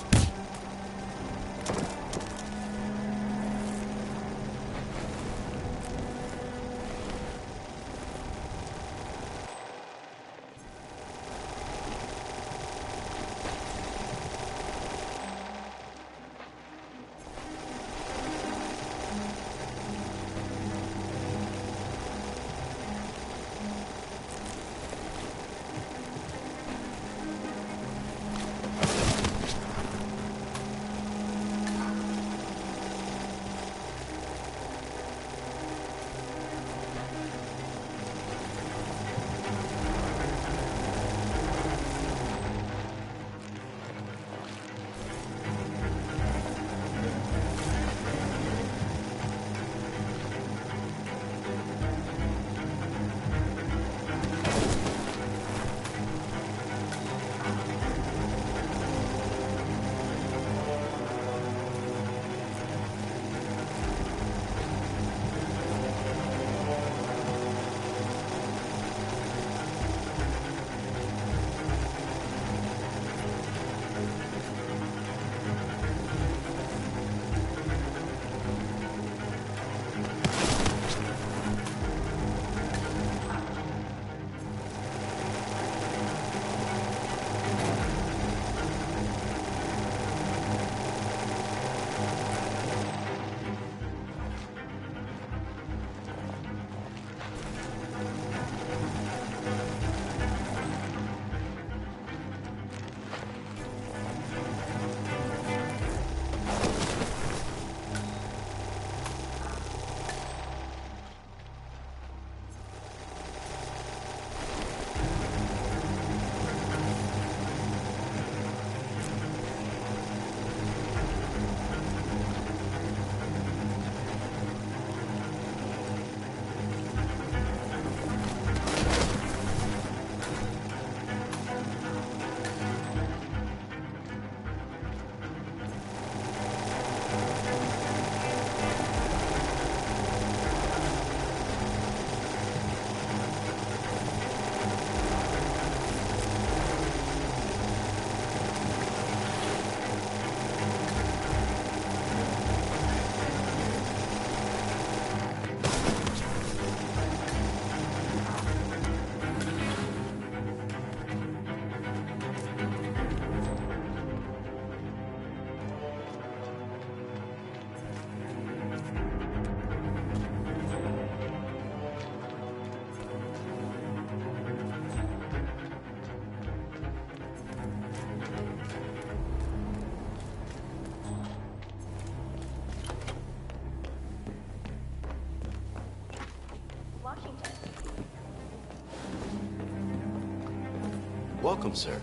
S6: welcome, sir.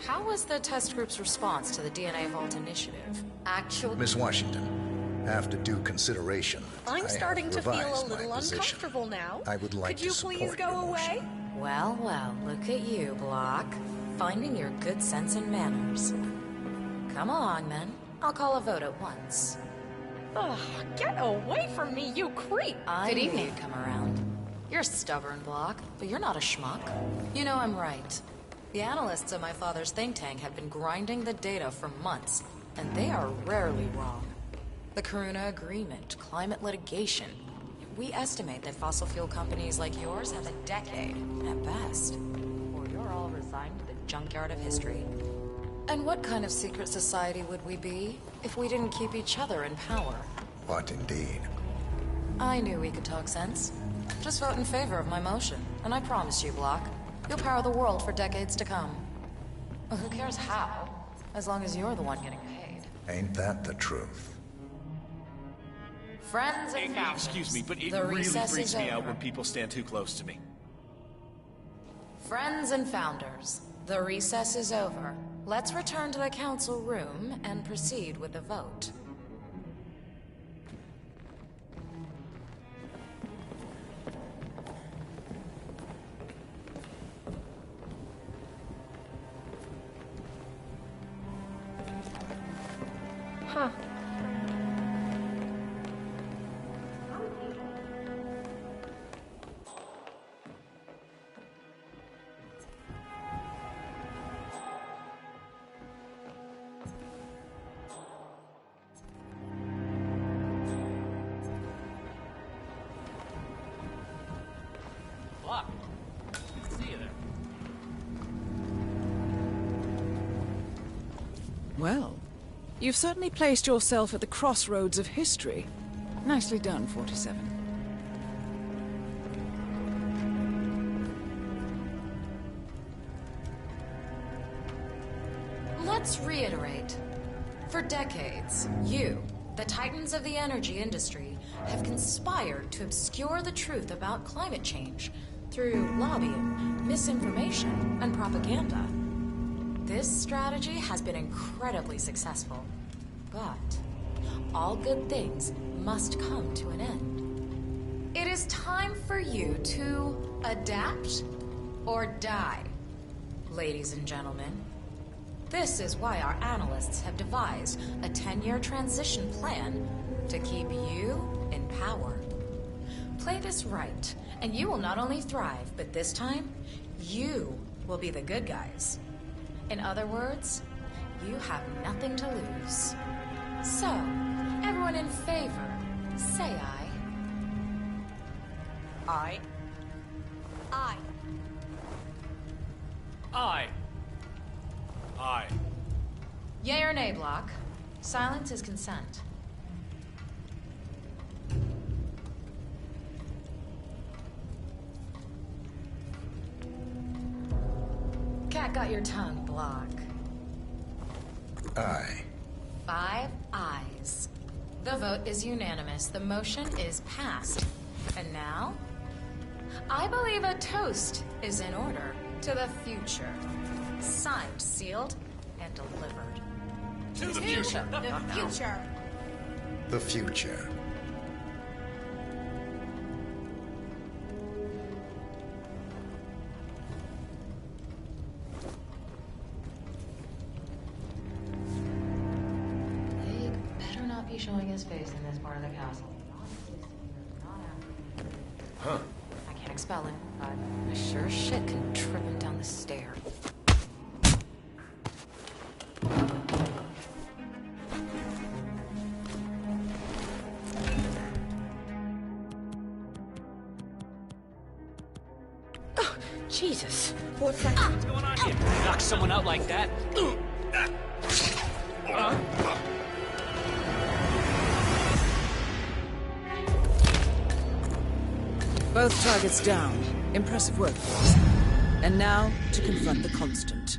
S19: How was the test group's response to the DNA Vault initiative? Actually,
S2: Miss Washington, after due consideration,
S16: I'm
S2: I
S16: starting
S2: have
S16: to feel a
S2: revised my
S16: little
S2: position.
S16: uncomfortable now.
S2: I would like
S16: Could you
S2: to
S16: please
S2: support
S16: go
S2: your
S16: away?
S19: well, well, look at you, Block. Finding your good sense and manners. Come along, then. I'll call a vote at once.
S16: Ugh, get away from me, you creep!
S19: I knew you'd come around. You're stubborn, Block, but you're not a schmuck. You know I'm right. The analysts of my father's think tank have been grinding the data for months, and they are rarely wrong. The Karuna Agreement, climate litigation. We estimate that fossil fuel companies like yours have a decade, at best. Or you're all resigned to the junkyard of history. And what kind of secret society would we be if we didn't keep each other in power?
S2: What indeed?
S19: I knew we could talk sense. Just vote in favor of my motion, and I promise you, Block, you'll power the world for decades to come. Well, who cares how, as long as you're the one getting paid.
S2: Ain't that the truth?
S19: Friends and founders.
S11: Excuse me, but it
S19: the
S11: really
S19: recess
S11: freaks
S19: is
S11: me out
S19: over.
S11: when people stand too close to me.
S19: Friends and founders, the recess is over. Let's return to the council room and proceed with the vote.
S16: Huh.
S14: Block. See you there.
S10: Well, you've certainly placed yourself at the crossroads of history. Nicely done, 47.
S19: Let's reiterate. For decades, you, the titans of the energy industry, have conspired to obscure the truth about climate change through lobbying, misinformation, and propaganda. This strategy has been incredibly successful. But all good things must come to an end. It is time for you to adapt or die, ladies and gentlemen. This is why our analysts have devised a 10-year transition plan to keep you in power. Play this right, and you will not only thrive, but this time, you will be the good guys. In other words, you have nothing to lose. So, everyone in favor, say aye.
S14: Aye.
S16: Aye.
S14: Aye. Aye.
S19: Yay or nay, Block? Silence is consent. Cat got your tongue, Block.
S2: Aye.
S19: 5 ayes. The vote is unanimous. The motion is passed. And now, I believe a toast is in order to the future. Signed, sealed, and delivered.
S14: To the future.
S16: The future.
S2: The future.
S19: They better not be showing his face in this part of the castle.
S3: Huh.
S19: I can't expel him, but I sure as shit can trip him down the stair.
S16: Jesus.
S14: What's that? What's going on here? Knock someone out like that?
S10: Both targets down. Impressive work, boys. And now, to confront the Constant.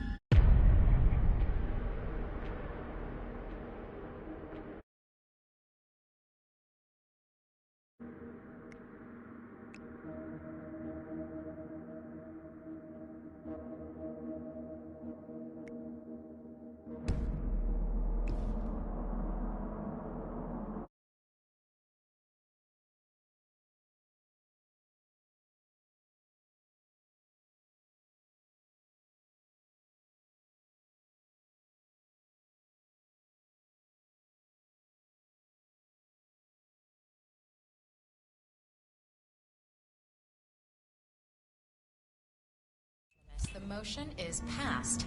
S19: motion is past.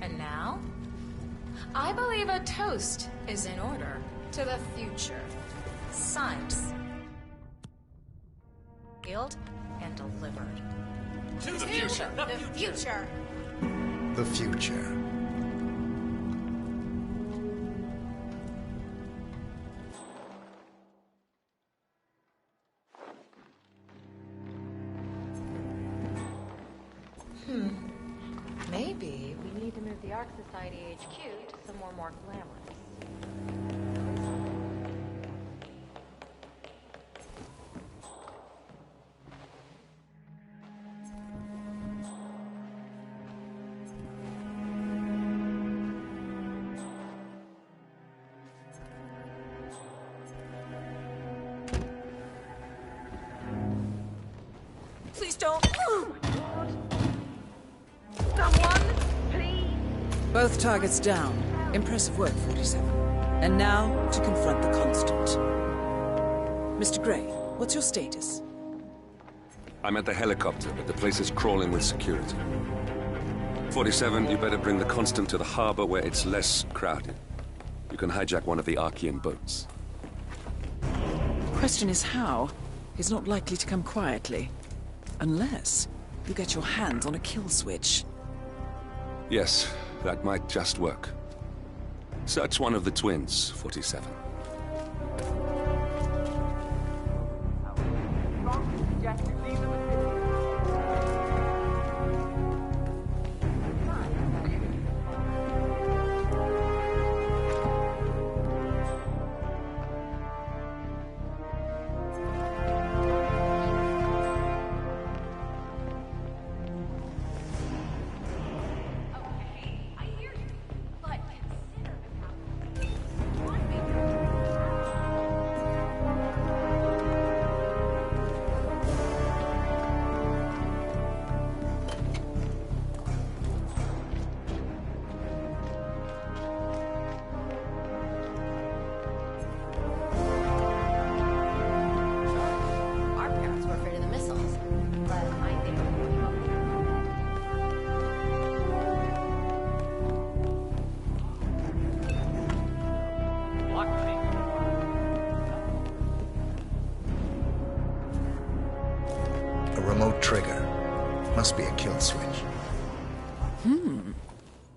S19: And now? I believe a toast is in order to the future. Science. Sealed and delivered.
S8: To the future!
S13: The future!
S2: The future.
S19: Maybe
S16: We need to move the Ark Society HQ to somewhere more glamorous.
S10: Please don't.
S16: Someone, please!
S10: Both targets down. Impressive work, 47. And now to confront the Constant. Mr. Gray, what's your status?
S3: I'm at the helicopter, but the place is crawling with security. 47, you better bring the Constant to the harbor where it's less crowded. You can hijack one of the Archean boats.
S10: Question is how? He's not likely to come quietly. Unless you get your hands on a kill switch.
S3: Yes, that might just work. Search one of the twins, 47.
S13: Our parents were afraid of the missiles, but I think
S2: A remote trigger. Must be a kill switch.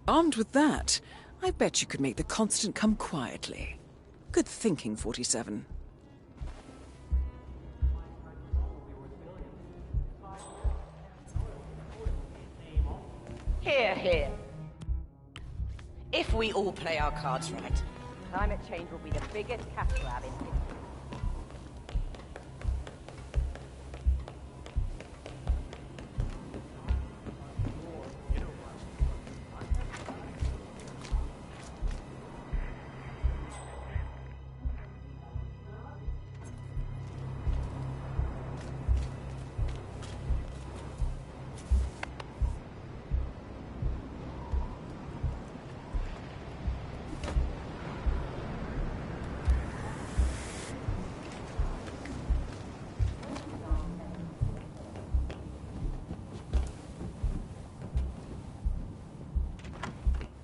S10: Armed with that, I bet you could make the Constant come quietly. Good thinking, 47.
S21: Here, here. If we all play our cards right,
S16: climate change will be the biggest cash grab in history.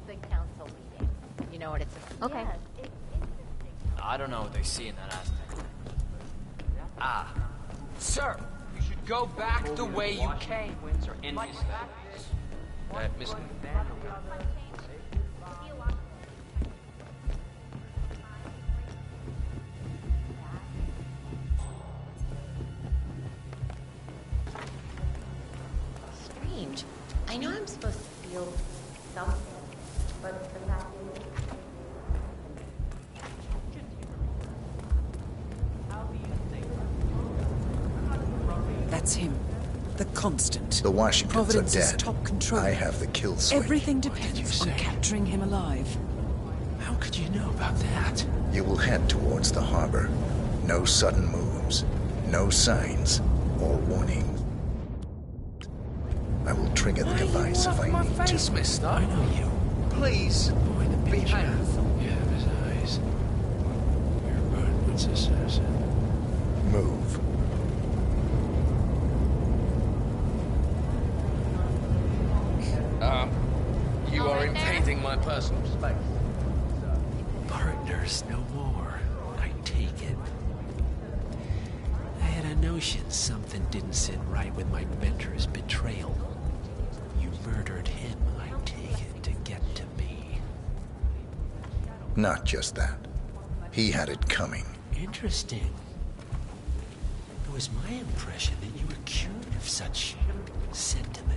S16: The council meeting. You know what it's about? Okay. Yes,
S15: I don't know what they see in that aspect. Ah.
S8: Sir, you should go back the way you came.
S14: Are envious that Miss...
S4: Strange. I know I'm supposed to feel something, but the fact is...
S10: That's him. The Constant.
S2: The Washingtons
S10: Providence's
S2: are dead.
S10: top controller.
S2: I have the kill switch.
S10: Everything depends on capturing him alive.
S6: How could you know about that?
S2: You will head towards the harbor. No sudden moves. No signs or warning. I will trigger the device if I need to.
S6: Mister. I know you.
S8: Please, behave.
S6: You have his eyes. You're Birdwood's assassin.
S2: Move.
S12: You're invading my personal space.
S5: Partners no more, I take it. I had a notion something didn't sit right with my mentor's betrayal. You murdered him, I take it, to get to me.
S2: Not just that. He had it coming.
S5: Interesting. It was my impression that you were cured of such sentiment.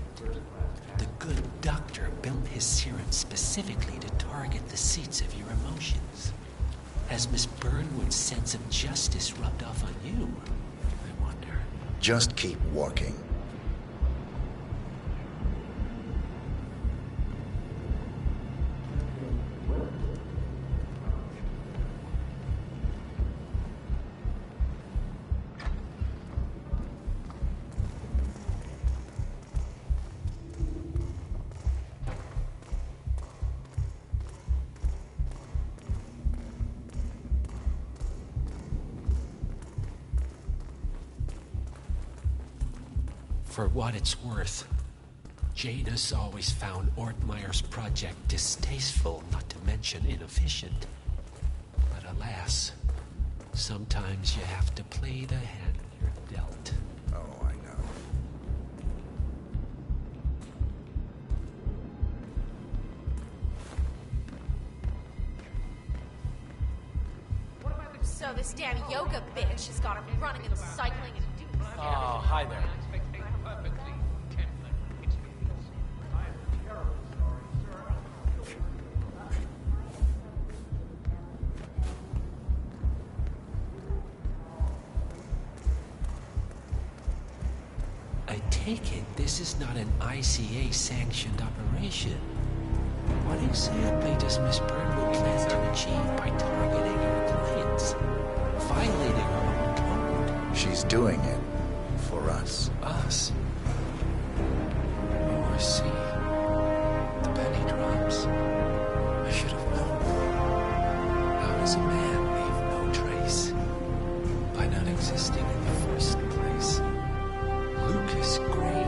S5: The good doctor built his serum specifically to target the seats of your emotions. Has Miss Burnwood's sense of justice rubbed off on you? I wonder.
S2: Just keep walking.
S5: For what it's worth, Janus always found Ortmeyer's project distasteful, not to mention inefficient. But alas, sometimes you have to play the hand you're dealt.
S2: Oh, I know.
S13: So this damn yoga bitch has got him running and cycling and doing...
S12: Oh, hi there.
S5: I take it this is not an ICA-sanctioned operation. What exactly does Miss Burnwood plan to achieve by targeting her clients? Violating her own code?
S2: She's doing it for us.
S5: Us? Oh, I see. The penny drops. I should have known. How does a man leave no trace? By not existing in the first place. Lucas Gray.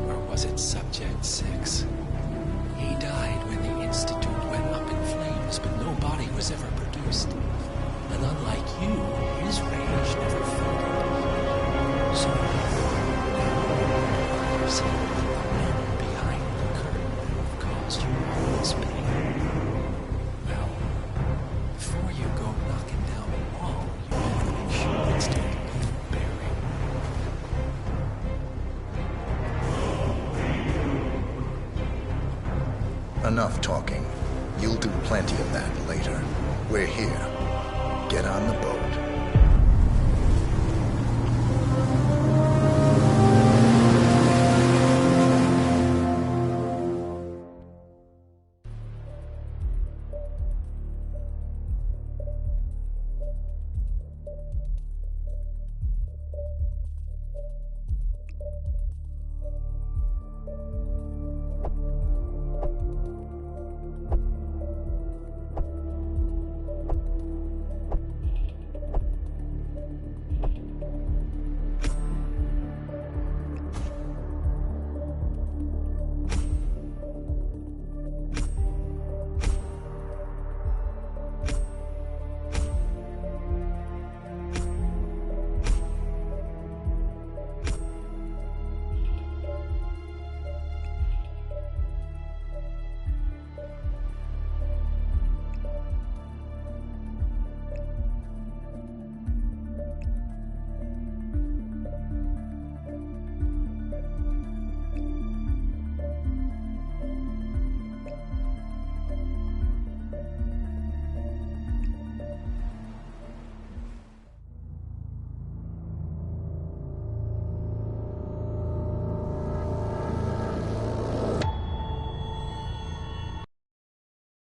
S5: Or was it Subject 6? He died when the Institute went up in flames, but no body was ever produced. And unlike you, his rage never faded. So, see, the men behind the curtain have caused you all this pain. Well, before you go knocking down the wall, you have to make sure it's taken with bearing.
S2: Enough talking. You'll do plenty of that later. We're here. Get on the boat.